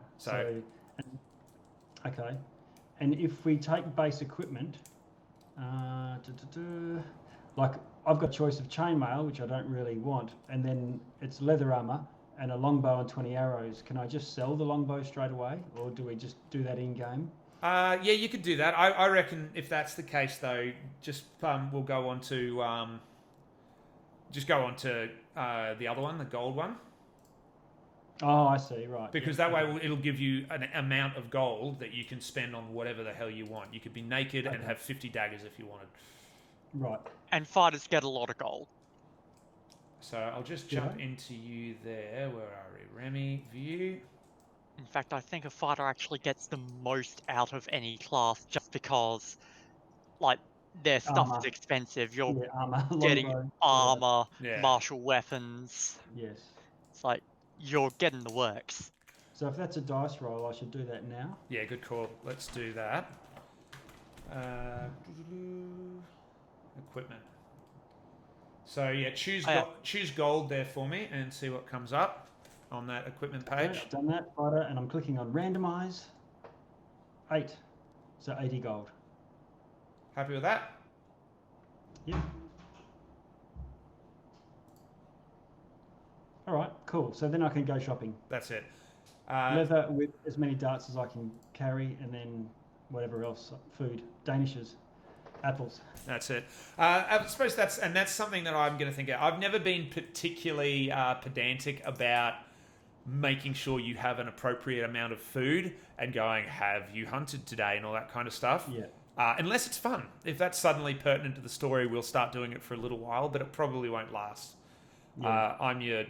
Okay, and if we take base equipment, like I've got choice of chainmail, which I don't really want, and then it's leather armor and a longbow and 20 arrows. Can I just sell the longbow straight away, or do we just do that in game? Yeah, you could do that. I reckon if that's the case, though, just we'll go on to the other one, the gold one. Oh, I see. Right. Because that way it'll give you an amount of gold that you can spend on whatever the hell you want. You could be naked and have 50 daggers if you wanted. Right. And fighters get a lot of gold. So I'll just jump into you there. Where are we? Remy, view. In fact, I think a fighter actually gets the most out of any class, just because, like, their stuff is expensive. You're getting armor, martial weapons. Yes. It's like you're getting the works. So if that's a dice roll, I should do that now. Yeah, good call. Let's do that. Equipment. So yeah, choose gold there for me and see what comes up on that equipment page. Okay, I've done that, fighter, and I'm clicking on randomize. 8, so 80 gold. Happy with that? Yep. All right, cool. So then I can go shopping. That's it. Leather with as many darts as I can carry, and then whatever else, food, danishes, apples. That's it. I suppose that's something that I'm going to think of. I've never been particularly pedantic about making sure you have an appropriate amount of food and going, have you hunted today, and all that kind of stuff. Yeah. Unless it's fun. If that's suddenly pertinent to the story, we'll start doing it for a little while, but it probably won't last. Yeah. I'm your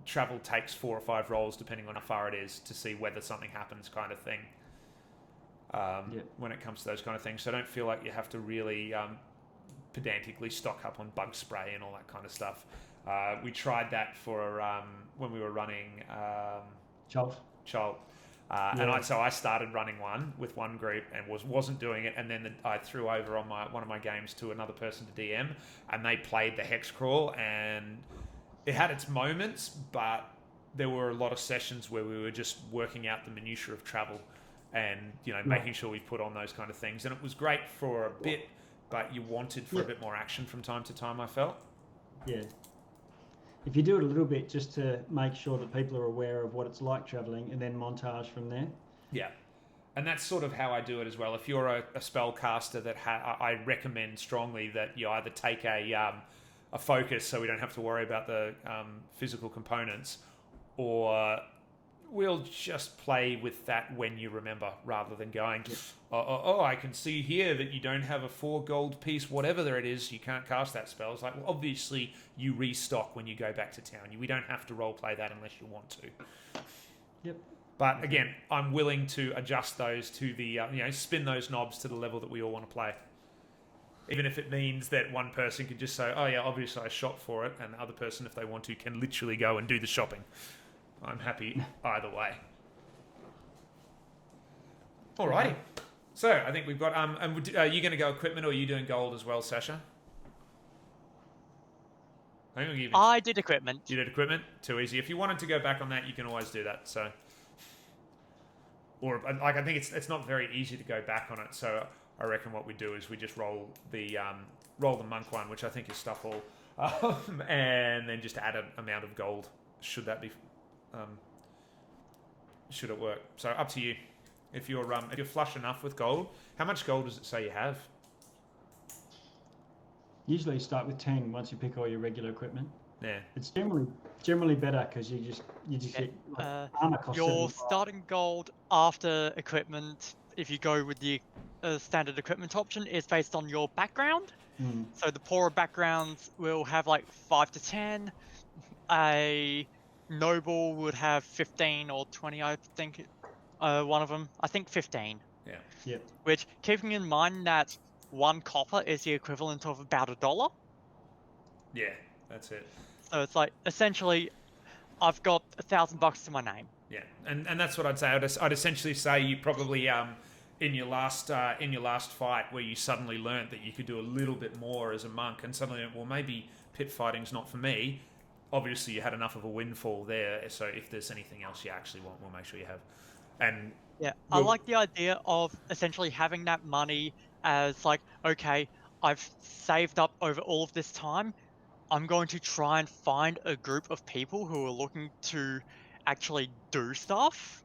travel takes 4 or 5 rolls, depending on how far it is, to see whether something happens kind of thing. When it comes to those kind of things. So I don't feel like you have to really pedantically stock up on bug spray and all that kind of stuff. We tried that for when we were running Cholt. And I started running one with one group and wasn't doing it, and then I threw over on one of my games to another person to DM, and they played the hex crawl, and it had its moments, but there were a lot of sessions where we were just working out the minutiae of travel and making sure we put on those kind of things, and it was great for a bit, but you wanted for a bit more action from time to time, I felt. Yeah. If you do it a little bit just to make sure that people are aware of what it's like travelling, and then montage from there. Yeah. And that's sort of how I do it as well. If you're a spellcaster, I recommend strongly that you either take a focus so we don't have to worry about the physical components, or we'll just play with that when you remember, rather than going, I can see here that you don't have a 4 gold piece, whatever there it is, you can't cast that spell. It's like, well, obviously you restock when you go back to town. We don't have to roleplay that unless you want to. Yep. But again, I'm willing to adjust those to the, spin those knobs to the level that we all want to play. Even if it means that one person could just say, oh yeah, obviously I shop for it, and the other person, if they want to, can literally go and do the shopping. I'm happy either way. Alrighty. So I think we've got. Are you going to go equipment, or are you doing gold as well, Sasha? I did equipment. You did equipment. Too easy. If you wanted to go back on that, you can always do that. So, or like I think it's not very easy to go back on it. So I reckon what we do is we just roll the monk one, which I think is stuff all, and then just add an amount of gold. Should that be? Should it work? So up to you. If you're flush enough with gold, how much gold does it say you have? Usually you start with 10 once you pick all your regular equipment. Yeah. It's generally better because you just get armor cost. Your starting gold after equipment, if you go with the standard equipment option, is based on your background. So the poorer backgrounds will have like 5 to 10. A noble would have 15 or 20, I think. One of them, I think 15. Yeah. Yep. Which, keeping in mind that 1 copper is the equivalent of about $1. Yeah, that's it. So it's like, essentially, I've got $1,000 to my name. Yeah, and that's what I'd say. I'd essentially say you probably in your last fight where you suddenly learnt that you could do a little bit more as a monk, and suddenly, well, maybe pit fighting's not for me. Obviously, you had enough of a windfall there, so if there's anything else you actually want, we'll make sure you have. And yeah, I like the idea of essentially having that money as like, okay, I've saved up over all of this time. I'm going to try and find a group of people who are looking to actually do stuff,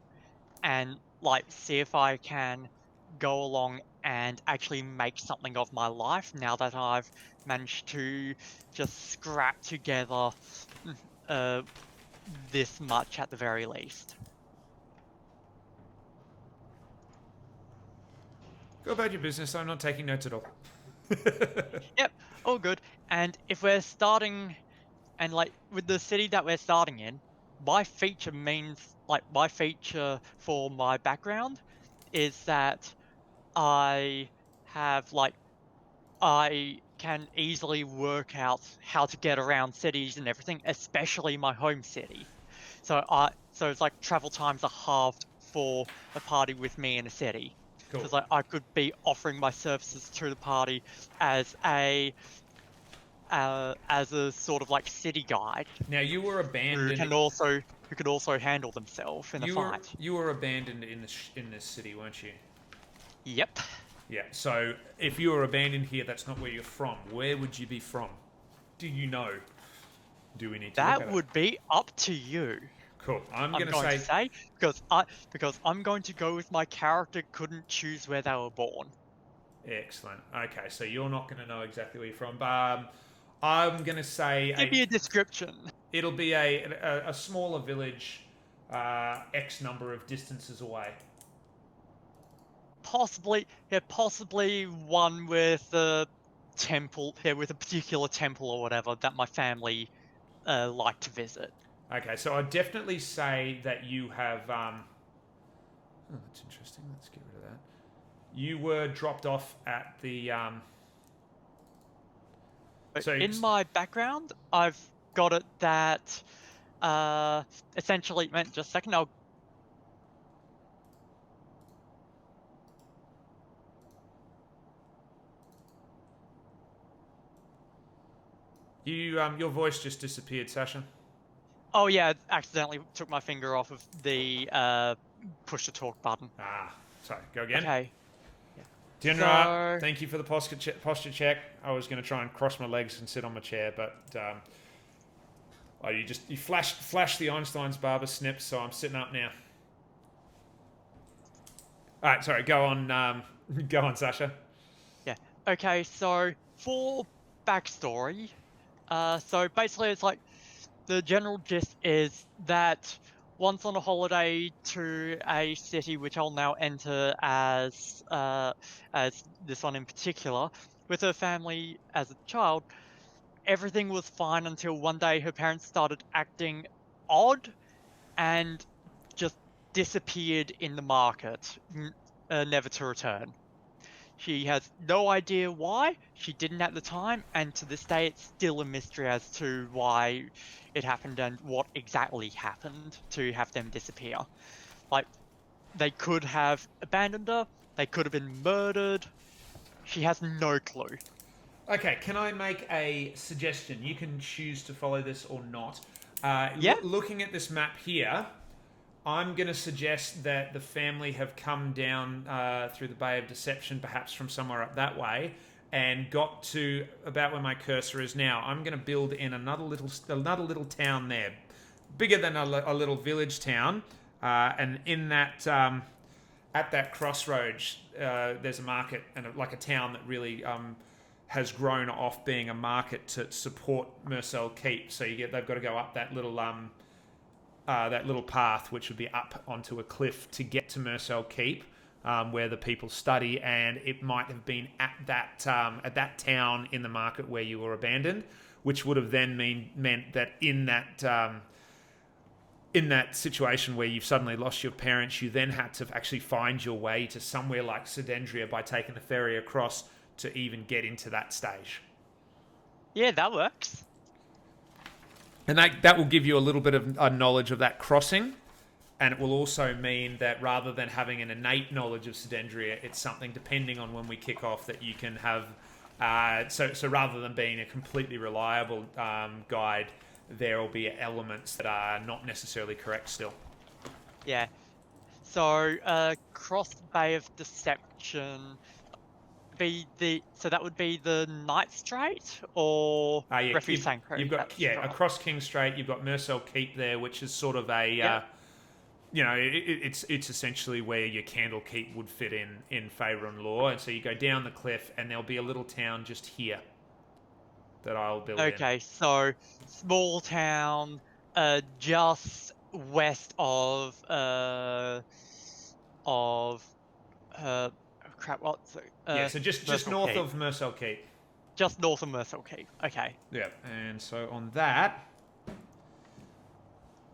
and like see if I can go along and actually make something of my life now that I've managed to just scrap together this much at the very least. Go about your business. I'm not taking notes at all. Yep, all good. And if we're starting, and like with the city that we're starting in, my feature for my background is that I can easily work out how to get around cities and everything, especially my home city. So it's like travel times are halved for a party with me in a city. Cool. Because I could be offering my services to the party as a sort of like city guide. Now you were abandoned. Who can also handle themselves in a fight. You were abandoned in this city, weren't you? Yep. Yeah. So if you were abandoned here, that's not where you're from. Where would you be from? Do you know? Do we need to? That would be up to you. Cool. I'm going to say because I'm going to go with my character couldn't choose where they were born. Excellent. Okay, so you're not going to know exactly where you're from, but I'm going to say Give me a description. It'll be a smaller village X number of distances away. Possibly one with a temple, with a particular temple or whatever that my family like to visit. Okay, so I'd definitely say that you have... oh, that's interesting. Let's get rid of that. You were dropped off at the... So in my background, I've got it that essentially meant just a second. Your voice just disappeared, Sasha. Oh yeah, I accidentally took my finger off of the push to talk button. Ah, sorry. Go again. Okay. Dinra, thank you for the posture check. I was going to try and cross my legs and sit on my chair, but you flashed the Einstein's barber snips, so I'm sitting up now. All right, sorry. Go on, Sasha. Yeah. Okay. So for backstory, so basically it's like the general gist is that once on a holiday to a city which I'll now enter as this one in particular, with her family as a child, everything was fine until one day her parents started acting odd and just disappeared in the market, never to return. She has no idea why, she didn't at the time, and to this day it's still a mystery as to why it happened and what exactly happened to have them disappear. Like, they could have abandoned her, they could have been murdered, she has no clue. Okay, can I make a suggestion? You can choose to follow this or not. Yeah. Looking at this map here, I'm going to suggest that the family have come down through the Bay of Deception, perhaps from somewhere up that way, and got to about where my cursor is now. I'm going to build in another little town there, bigger than a little village town, and in that at that crossroads, there's a market and like a town that really has grown off being a market to support Mercel Keep. So they've got to go up that little path, which would be up onto a cliff to get to Mercel Keep, where the people study, and it might have been at that town in the market where you were abandoned, which would have then meant that in that situation where you've suddenly lost your parents, you then had to actually find your way to somewhere like Sedendria by taking the ferry across to even get into that stage. Yeah, that works. And that will give you a little bit of a knowledge of that crossing, and it will also mean that rather than having an innate knowledge of Sedendria, it's something, depending on when we kick off, that you can have. So rather than being a completely reliable guide, there will be elements that are not necessarily correct still. Yeah. So cross the Bay of Deception. So that would be the Night Strait or Refuge Sanctuary. You've got across King Strait. You've got Mercel Keep there, which is sort of a it's essentially where your Candle Keep would fit in Faerun lore. And so you go down the cliff, and there'll be a little town just here that I'll build. Okay, so small town, just west of crap. What's it? So just north of Mercel Keep. Just north of Mercel Keep. Okay. Yeah, and so on that,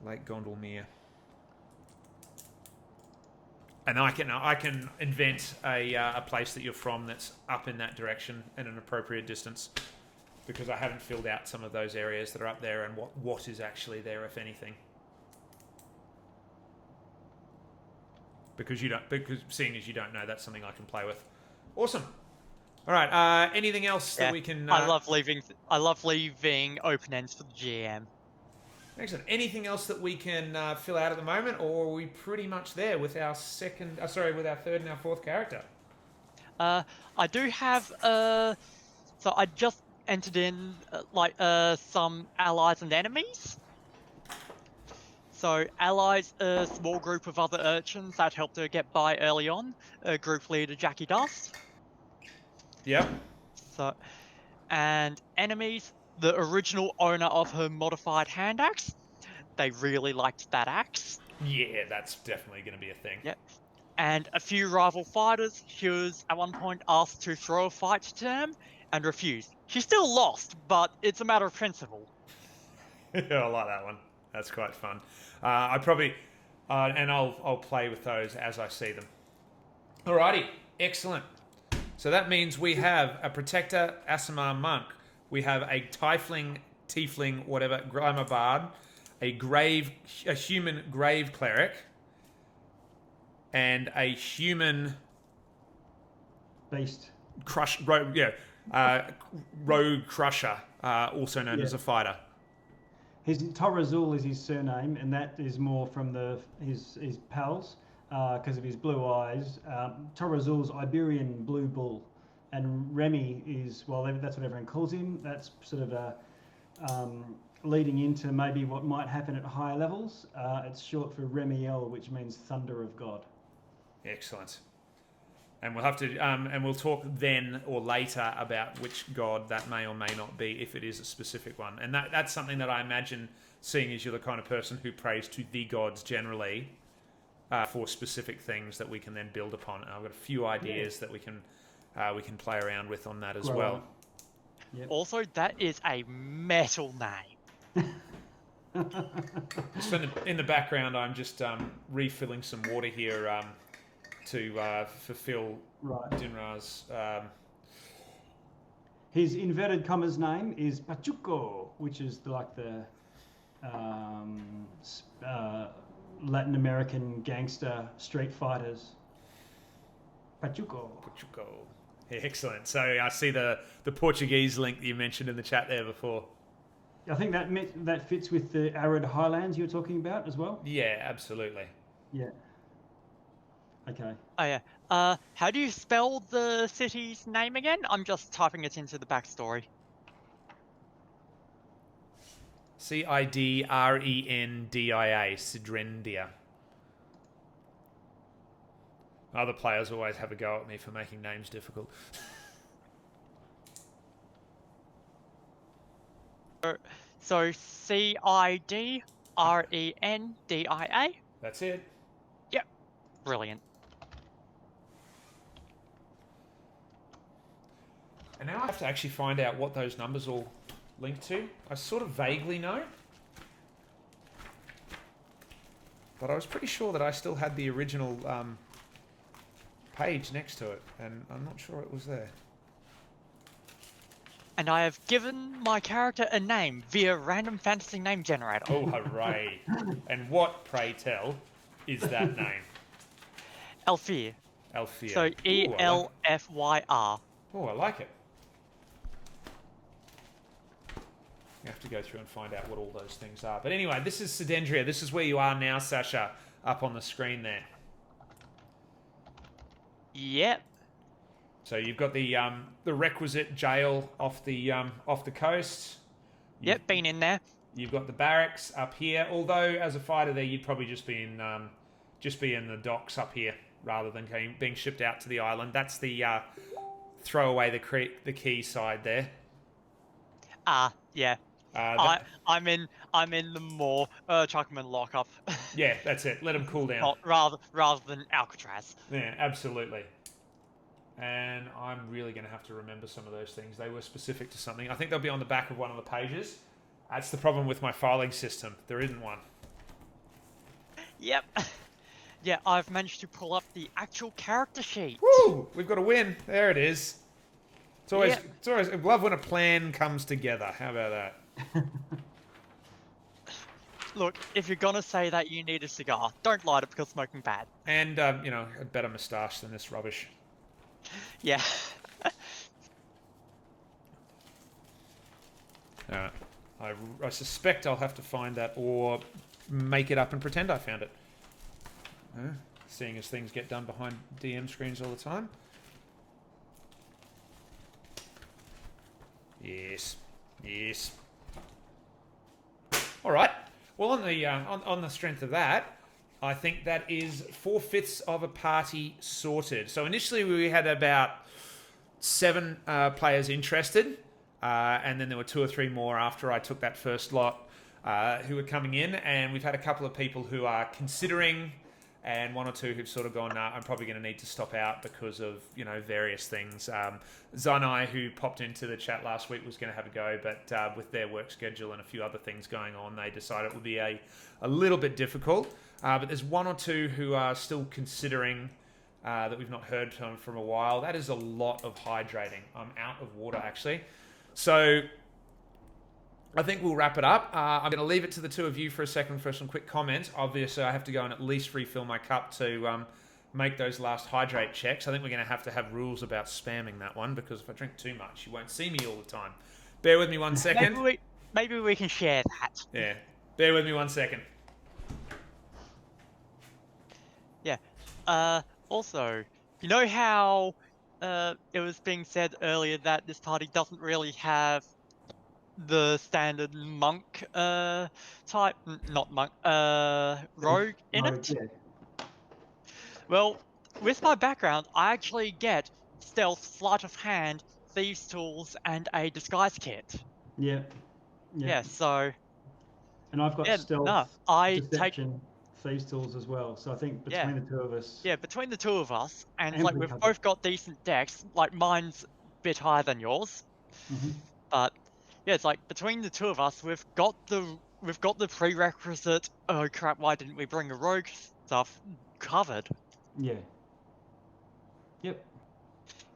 Lake Gondolmere, and I can invent a place that you're from that's up in that direction in an appropriate distance, because I haven't filled out some of those areas that are up there and what is actually there, if anything. Because seeing as you don't know, that's something I can play with. Awesome. All right. Anything else that we can? I love leaving open ends for the GM. Excellent. Anything else that we can fill out at the moment, or are we pretty much there with our with our third and our fourth character? I do have so I just entered in some allies and enemies. So allies, a small group of other urchins that helped her get by early on. Group leader Jackie Dust. Yep. So, and enemies, the original owner of her modified hand axe. They really liked that axe. Yeah, that's definitely going to be a thing. Yep. And a few rival fighters. She was at one point asked to throw a fight to them and refused. She still lost, but it's a matter of principle. I like that one. That's quite fun. I probably, and I'll play with those as I see them. Alrighty, excellent. So that means we have a Protector Aasimar Monk. We have a Tiefling, whatever, Grimer Bard, a human Grave Cleric, and a human Beast. Rogue Crusher, also known as a fighter. His Torrazul is his surname, and that is more from his pals because of his blue eyes. Torrazul's Iberian Blue Bull, and Remy is, well, that's what everyone calls him. That's sort of leading into maybe what might happen at higher levels. It's short for Remiel, which means Thunder of God. Excellent. And we'll have to, and we'll talk then or later about which god that may or may not be, if it is a specific one. And that's something that I imagine, seeing as you're the kind of person who prays to the gods generally for specific things that we can then build upon. I've got a few ideas that we can play around with on that as well. Yep. Also, that is a metal name. Just in the background, I'm just refilling some water here to fulfill Dinra's. His inverted commas name is Pachuco, which is like the Latin American gangster street fighters. Pachuco. Excellent. So I see the Portuguese link that you mentioned in the chat there before. I think that fits with the arid highlands you were talking about as well. Yeah, absolutely. Yeah. Okay. Oh yeah. How do you spell the city's name again? I'm just typing it into the backstory. Cidrendia, Sidrendia. Other players always have a go at me for making names difficult. So Cidrendia. That's it. Yep. Brilliant. And now I have to actually find out what those numbers all link to. I sort of vaguely know. But I was pretty sure that I still had the original page next to it. And I'm not sure it was there. And I have given my character a name via random fantasy name generator. Oh, hooray. And what, pray tell, is that name? Elfir. Elfir. So Elfyr. Oh, I like it. You have to go through and find out what all those things are. But anyway, this is Sedendria. This is where you are now, Sasha, up on the screen there. Yep. So you've got the requisite jail off the coast. Yep, been in there. You've got the barracks up here. Although as a fighter there, you'd probably just be in the docks up here rather than being shipped out to the island. That's the throw away the key side there. Yeah. I'm in the more Chuckman lockup. Yeah, that's it. Let them cool down. rather than Alcatraz. Yeah, absolutely. And I'm really going to have to remember some of those things. They were specific to something. I think they'll be on the back of one of the pages. That's the problem with my filing system. There isn't one. Yep. Yeah, I've managed to pull up the actual character sheet. Woo! We've got a win. There it is. It's always, Yep. it's always, I love when a plan comes together. How about that? Look, if you're gonna say that you need a cigar, don't light it because smoking bad. And, a better moustache than this rubbish. Yeah. I suspect I'll have to find that or make it up and pretend I found it. Seeing as things get done behind DM screens all the time. Yes. All right. Well, on the strength of that, I think that is 4/5 of a party sorted. So initially we had about 7 players interested, and then there were 2 or 3 more after I took that first lot. who are coming in, and we've had a couple of people who are considering, and one or two who've sort of gone, nah, I'm probably going to need to stop out because of, you know, various things. Zanai, who popped into the chat last week, was going to have a go, but with their work schedule and a few other things going on, they decided it would be a little bit difficult. But there's one or two who are still considering that we've not heard from a while. That is a lot of hydrating. I'm out of water, actually. So I think we'll wrap it up. I'm going to leave it to the two of you for a second for some quick comments. Obviously, I have to go and at least refill my cup to make those last hydrate checks. I think we're going to have rules about spamming that one, because if I drink too much, you won't see me all the time. Bear with me 1 second. Maybe we can share that. Yeah. Bear with me 1 second. Yeah. Also, you know how it was being said earlier that this party doesn't really have the standard monk type, not monk, rogue in it? Yeah. Well, with my background, I actually get stealth, sleight of hand, thieves' tools, and a disguise kit. Yeah. Yeah, so And I've got yeah, stealth, no, I take deception, thieves tools as well. So I think between the two of us, between the two of us, and amply like we've covered. both got decent decks. Like mine's a bit higher than yours, but yeah, it's like between the two of us, we've got the prerequisite. Oh crap! Why didn't we bring a rogue stuff covered? Yeah. Yep.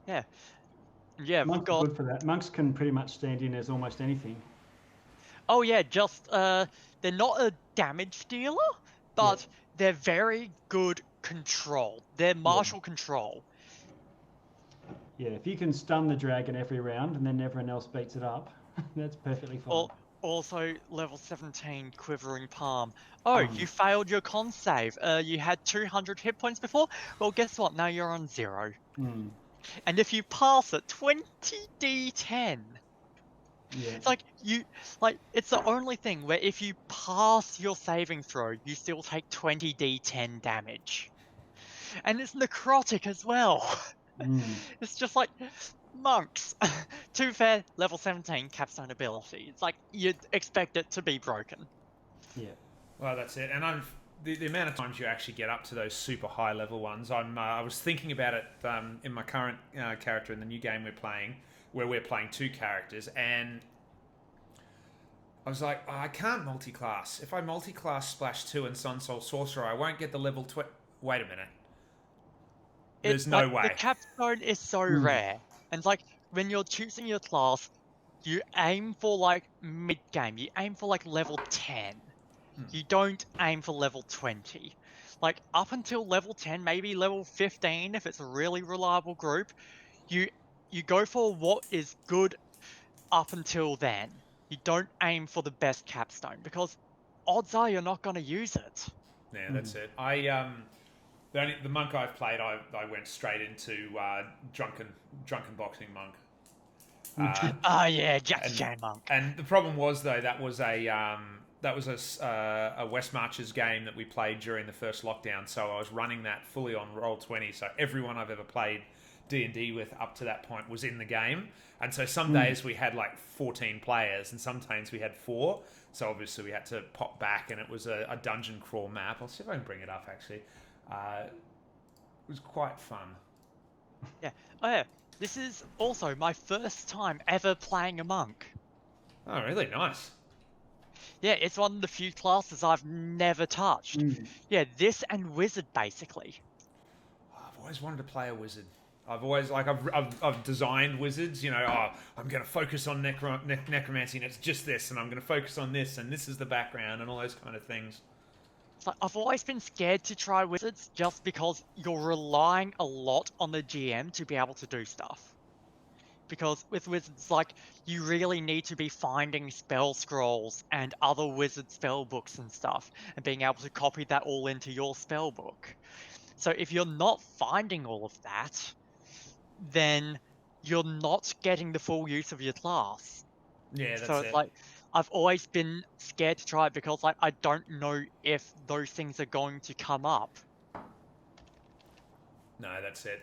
Yeah, yeah, we've Monks are got. good for that. Monks can pretty much stand in as almost anything. Oh yeah, just they're not a damage dealer, but they're very good control. They're martial control. Yeah, if you can stun the dragon every round and then everyone else beats it up, that's perfectly fine. Also, level 17 Quivering Palm. Oh, you failed your con save. You had 200 hit points before? Well, guess what? Now you're on 0. And if you pass it, 20 d10. Yeah. It's like it's the only thing where if you pass your saving throw, you still take 20 d10 damage. And it's necrotic as well. It's just like monks. Too fair, level 17 capstone ability. It's like you'd expect it to be broken. Yeah. Well, that's it. And the amount of times you actually get up to those super high level ones. I was thinking about it in my current character in the new game we're playing, where we're playing 2 characters, and I was like, I can't multi-class. If I multi-class Splash 2 and Sun Soul Sorcerer, I won't get the level Wait a minute. There's no way. The capstone is so rare. And it's like, when you're choosing your class, you aim for like mid-game. You aim for like level 10. You don't aim for level 20. Like, up until level 10, maybe level 15, if it's a really reliable group, you go for what is good up until then. You don't aim for the best capstone, because odds are you're not going to use it. Yeah, that's it. The monk I've played, I went straight into drunken boxing monk. Jackie Chan monk. And the problem was, though, that was a West Marches game that we played during the first lockdown. So I was running that fully on Roll20. So everyone I've ever played D&D with up to that point was in the game. And so some days we had like 14 players, and sometimes we had 4. So obviously we had to pop back, and it was a dungeon crawl map. I'll see if I can bring it up, actually. It was quite fun. Yeah. Oh yeah. This is also my first time ever playing a monk. Oh, really? Nice. Yeah, it's one of the few classes I've never touched. Yeah, this and wizard basically. I've always wanted to play a wizard. I've always I've designed wizards. You know, I'm going to focus on necromancy, and it's just this, and I'm going to focus on this, and this is the background, and all those kind of things. It's like, I've always been scared to try wizards just because you're relying a lot on the GM to be able to do stuff. Because with wizards, like, you really need to be finding spell scrolls and other wizard spell books and stuff, and being able to copy that all into your spell book. So if you're not finding all of that, then you're not getting the full use of your class. Yeah, that's so it's like, I've always been scared to try it because like I don't know if those things are going to come up. No, that's it.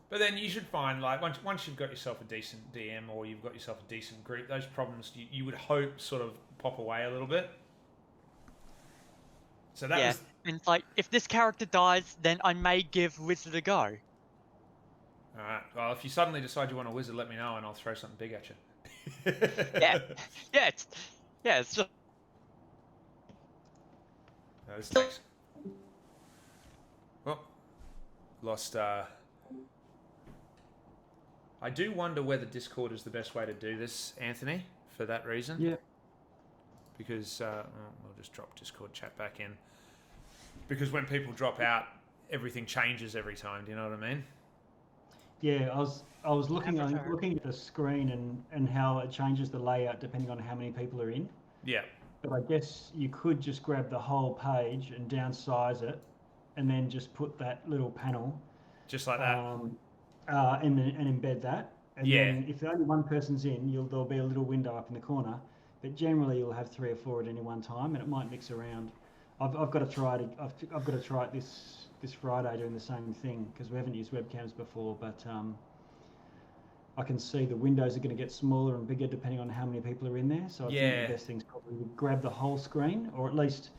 But then you should find, like, once you've got yourself a decent DM or you've got yourself a decent group, those problems you would hope sort of pop away a little bit. So that Yeah, was and it's like, if this character dies, then I may give Wizard a go. all right. Well, if you suddenly decide you want a wizard, let me know, and I'll throw something big at you. Yeah, it's just No, this takes. Well, lost. I do wonder whether Discord is the best way to do this, Anthony, for that reason. Yeah. Because we'll just drop Discord chat back in. Because when people drop out, everything changes every time. Do you know what I mean? Yeah, I was looking Avatar. looking at the screen and how it changes the layout depending on how many people are in. Yeah. But I guess you could just grab the whole page and downsize it, and then just put that little panel, Just like that. and embed that. And Yeah. then if only one person's in, there'll be a little window up in the corner. But generally, you'll have 3 or 4 at any one time, and it might mix around. I've got to try it. I've got to try it this Friday doing the same thing because we haven't used webcams before. But I can see the windows are going to get smaller and bigger depending on how many people are in there. So I think the best thing is probably to grab the whole screen, or at least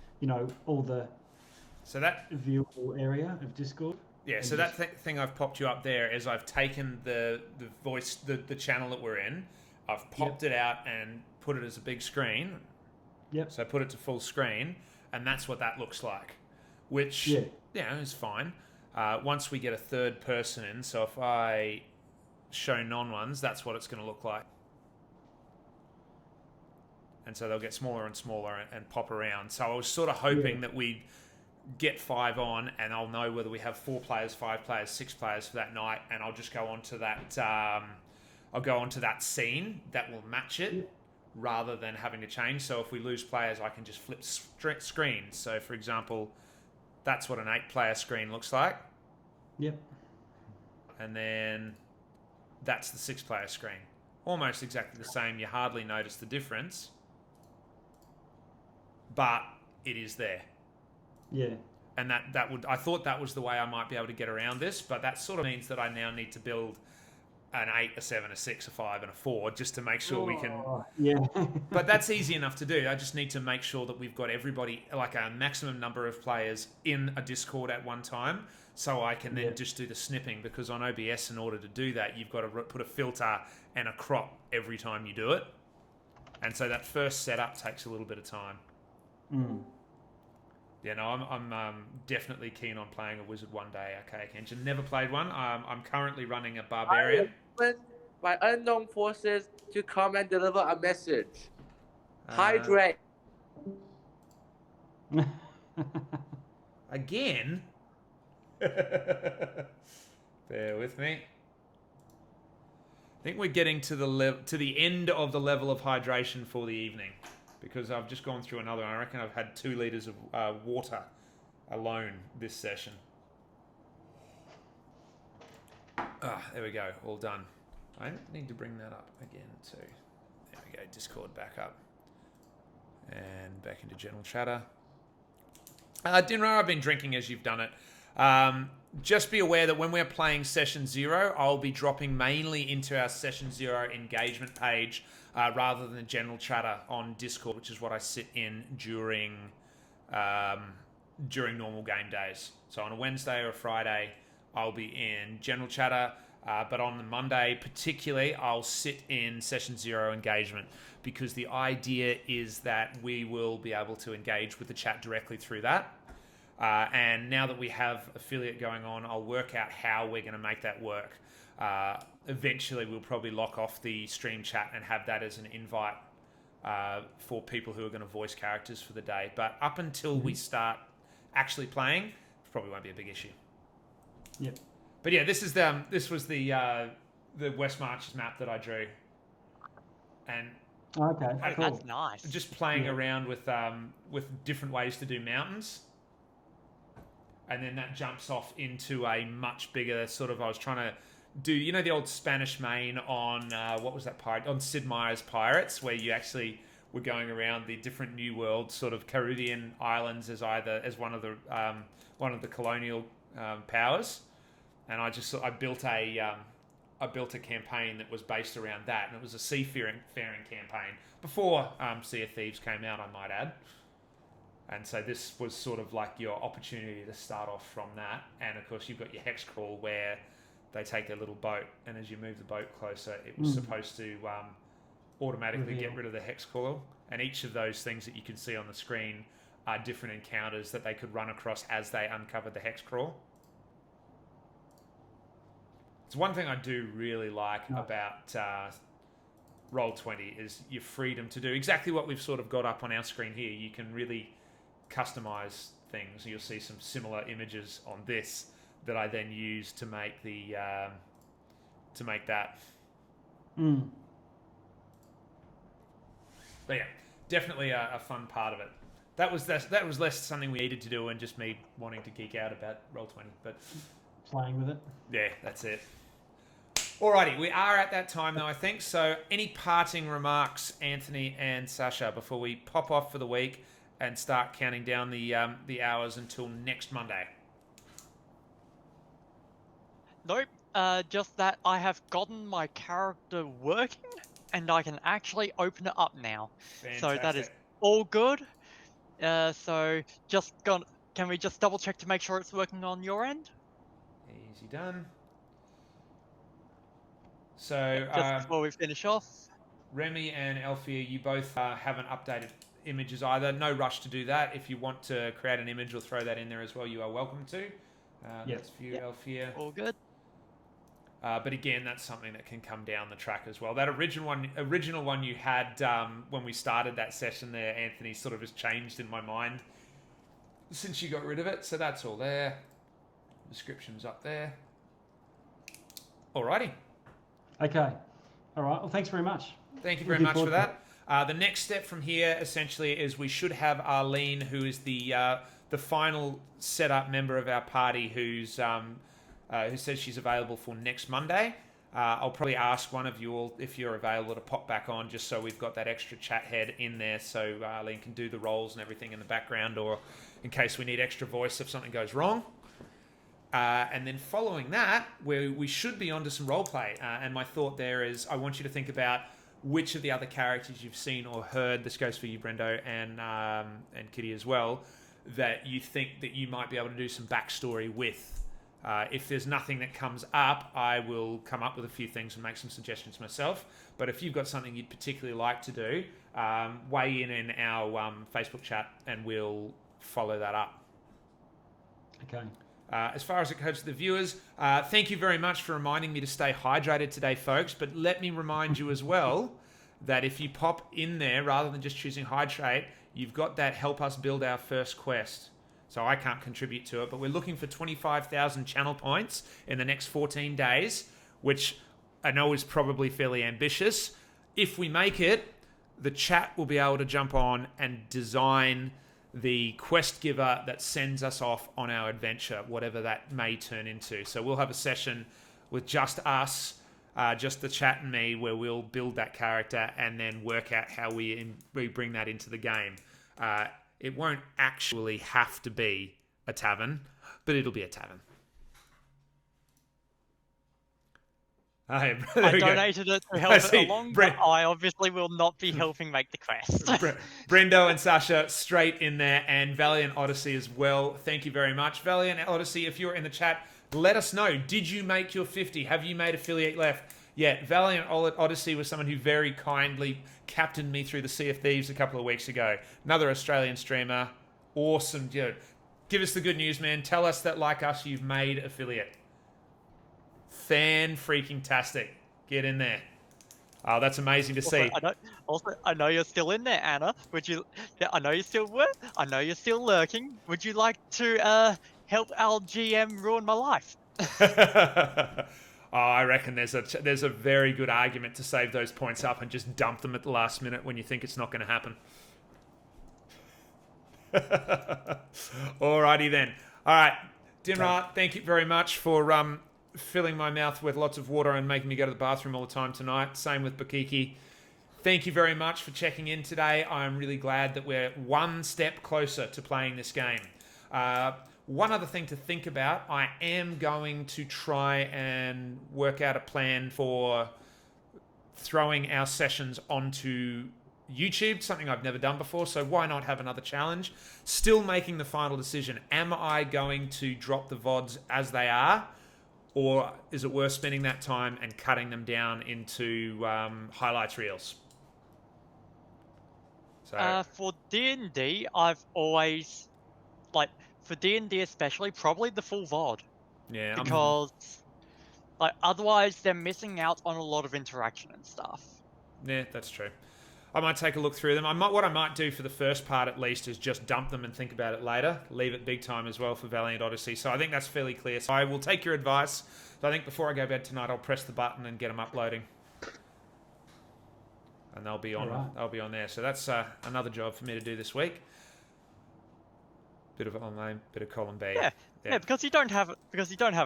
all the So that viewable area of Discord. Yeah, so that thing I've popped you up there is I've taken the voice, the channel that we're in, I've popped it out and put it as a big screen. Yep. So I put it to full screen, and that's what that looks like, which, is fine. Once we get a third person in, so if I show non-ones, that's what it's going to look like. And so they'll get smaller and smaller and pop around. So I was sort of hoping that we'd get 5 on, and I'll know whether we have 4 players, 5 players, 6 players for that night, and I'll just go onto that. I'll go onto that scene that will match it, rather than having to change. So if we lose players, I can just flip screens. So for example, that's what an 8-player screen looks like. Yep. And then that's the 6-player screen. Almost exactly the same. You hardly notice the difference, but it is there. Yeah. And I thought that was the way I might be able to get around this, but that sort of means that I now need to build an 8, a 7, a 6, a 5, and a 4 just to make sure we can. Yeah. But that's easy enough to do. I just need to make sure that we've got everybody, like a maximum number of players in a Discord at one time, so I can then just do the snipping, because on OBS, in order to do that, you've got to put a filter and a crop every time you do it. And so that first setup takes a little bit of time. Yeah, no, I'm definitely keen on playing a wizard one day. Okay, Kenshin. Never played one. I'm currently running a barbarian. My unknown forces to come and deliver a message. Hydrate. Again? Bear with me. I think we're getting to the end of the level of hydration for the evening, because I've just gone through another. I reckon I've had 2 liters of water alone this session. There we go. All done. I need to bring that up again too. There we go. Discord back up. And back into general chatter. Dinner, I've been drinking as you've done it. Just be aware that when we're playing Session 0, I'll be dropping mainly into our Session 0 engagement page rather than the general chatter on Discord, which is what I sit in during normal game days. So on a Wednesday or a Friday, I'll be in general chatter, but on the Monday particularly, I'll sit in Session 0 engagement, because the idea is that we will be able to engage with the chat directly through that. And now that we have affiliate going on, I'll work out how we're going to make that work. Eventually, we'll probably lock off the stream chat and have that as an invite for people who are going to voice characters for the day. But up until we start actually playing, it probably won't be a big issue. Yep. But yeah, this was the West Marches map that I drew, and Okay. Cool. That's nice. just playing around with different ways to do mountains. And then that jumps off into a much bigger sort of, I was trying to do, the old Spanish main on, what was that pirate? On Sid Meier's Pirates, where you actually were going around the different New World sort of Caribbean islands as one of the colonial powers. And I built a campaign that was based around that, and it was a seafaring campaign before Sea of Thieves came out, I might add. And so this was sort of like your opportunity to start off from that. And of course, you've got your hex crawl where they take their little boat, and as you move the boat closer, it was supposed to automatically get rid of the hex crawl. And each of those things that you can see on the screen are different encounters that they could run across as they uncovered the hex crawl. It's one thing I do really like about Roll20 is your freedom to do exactly what we've sort of got up on our screen here. You can really customize things. You'll see some similar images on this that I then use to make the that. But yeah, definitely a fun part of it. That was less something we needed to do and just me wanting to geek out about Roll20, but Playing with it. yeah, that's it. Alrighty, we are at that time though, I think. So any parting remarks, Anthony and Sasha, before we pop off for the week and start counting down the hours until next Monday? Nope. Just that I have gotten my character working, and I can actually open it up now. Fantastic. So that is all good. So can we just double check to make sure it's working on your end? Easy done. So Just before we finish off. Remy and Alfia, you both haven't updated images either. No rush to do that. If you want to create an image or throw that in there as well, you are welcome to. That's for you, Alfia. All good. But again, that's something that can come down the track as well. That original one you had when we started that session there, Anthony, sort of has changed in my mind since you got rid of it. So that's all there. Description's up there. Alrighty. Okay. All right. Well, thanks very much. Thank you very much for that. The next step from here, essentially, is we should have Arlene, who is the final setup member of our party, who says she's available for next Monday. I'll probably ask one of you all if you're available to pop back on, just so we've got that extra chat head in there, so Arlene can do the roles and everything in the background, or in case we need extra voice if something goes wrong. And then following that, we should be on to some roleplay. And my thought there is I want you to think about which of the other characters you've seen or heard, this goes for you, Brendo, and Kitty as well, that you think that you might be able to do some backstory with. If there's nothing that comes up, I will come up with a few things and make some suggestions myself. But if you've got something you'd particularly like to do, weigh in our Facebook chat and we'll follow that up. Okay. As far as it goes to the viewers, thank you very much for reminding me to stay hydrated today, folks. But let me remind you as well that if you pop in there, rather than just choosing hydrate, you've got that help us build our first quest. So I can't contribute to it, but we're looking for 25,000 channel points in the next 14 days, which I know is probably fairly ambitious. If we make it, the chat will be able to jump on and design the quest giver that sends us off on our adventure, whatever that may turn into. So we'll have a session with just us, just the chat and me, where we'll build that character and then work out how we bring that into the game. It won't actually have to be a tavern, but it'll be a tavern. I donated it to help it along, but I obviously will not be helping make the quest. Brendo and Sasha straight in there, and Valiant Odyssey as well. Thank you very much. Valiant Odyssey, if you're in the chat, let us know. Did you make your 50? Have you made affiliate left? Yeah, Valiant Odyssey was someone who very kindly captained me through the Sea of Thieves a couple of weeks ago. Another Australian streamer. Awesome dude. Give us the good news, man. Tell us that, like us, you've made affiliate. Fan-freaking-tastic. Get in there. Oh, that's amazing to see. I know you're still in there, Anna. I know you're still I know you're still lurking. Would you like to help our GM ruin my life? Oh, I reckon there's a very good argument to save those points up and just dump them at the last minute when you think it's not going to happen. Alrighty then. All right, Dinrat, thank you very much for filling my mouth with lots of water and making me go to the bathroom all the time tonight. Same with Bakiki. Thank you very much for checking in today. I'm really glad that we're one step closer to playing this game. One other thing to think about, I am going to try and work out a plan for throwing our sessions onto YouTube, something I've never done before, so why not have another challenge? Still making the final decision. Am I going to drop the VODs as they are, or is it worth spending that time and cutting them down into highlights reels? So For D&D, I've always, like, for D&D especially, probably the full VOD. yeah, Because, like, otherwise they're missing out on a lot of interaction and stuff. yeah, that's true. I might take a look through them. What I might do for the first part at least is just dump them and think about it later. Leave it big time as well for Valiant Odyssey. So I think that's fairly clear. So I will take your advice. So I think before I go to bed tonight, I'll press the button and get them uploading. And they'll be on. Alright. They'll be on there. So that's another job for me to do this week. Bit of column A, bit of column B. Yeah, because you don't have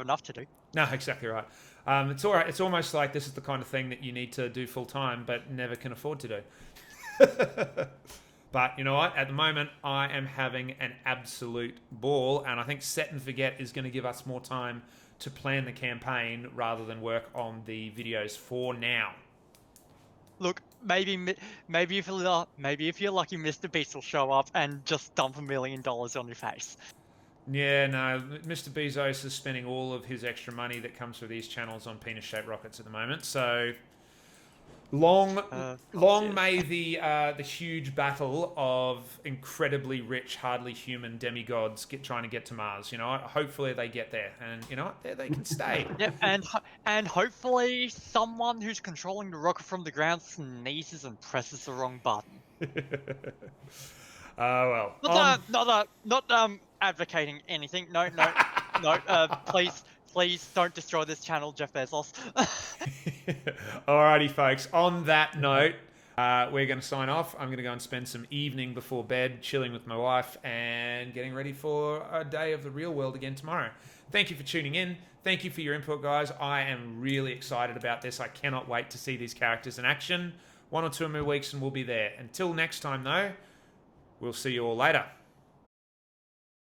enough to do. No, exactly right. It's all right. It's almost like this is the kind of thing that you need to do full time, but never can afford to do. But you know what? At the moment, I am having an absolute ball, and I think Set and Forget is going to give us more time to plan the campaign rather than work on the videos for now. Look, maybe if you're lucky, Mr. Beast will show up and just dump $1 million on your face. Yeah, no, Mr. Bezos is spending all of his extra money that comes through these channels on penis-shaped rockets at the moment. So long may the huge battle of incredibly rich, hardly human demigods trying to get to Mars. You know, hopefully they get there, and you know what, there they can stay. Yep, and hopefully someone who's controlling the rocket from the ground sneezes and presses the wrong button. Well. Not advocating anything. No. Please don't destroy this channel, Jeff Bezos. Alrighty, folks. On that note, we're going to sign off. I'm going to go and spend some evening before bed, chilling with my wife, and getting ready for a day of the real world again tomorrow. Thank you for tuning in. Thank you for your input, guys. I am really excited about this. I cannot wait to see these characters in action. 1 or 2 more weeks and we'll be there. Until next time, though, we'll see you all later.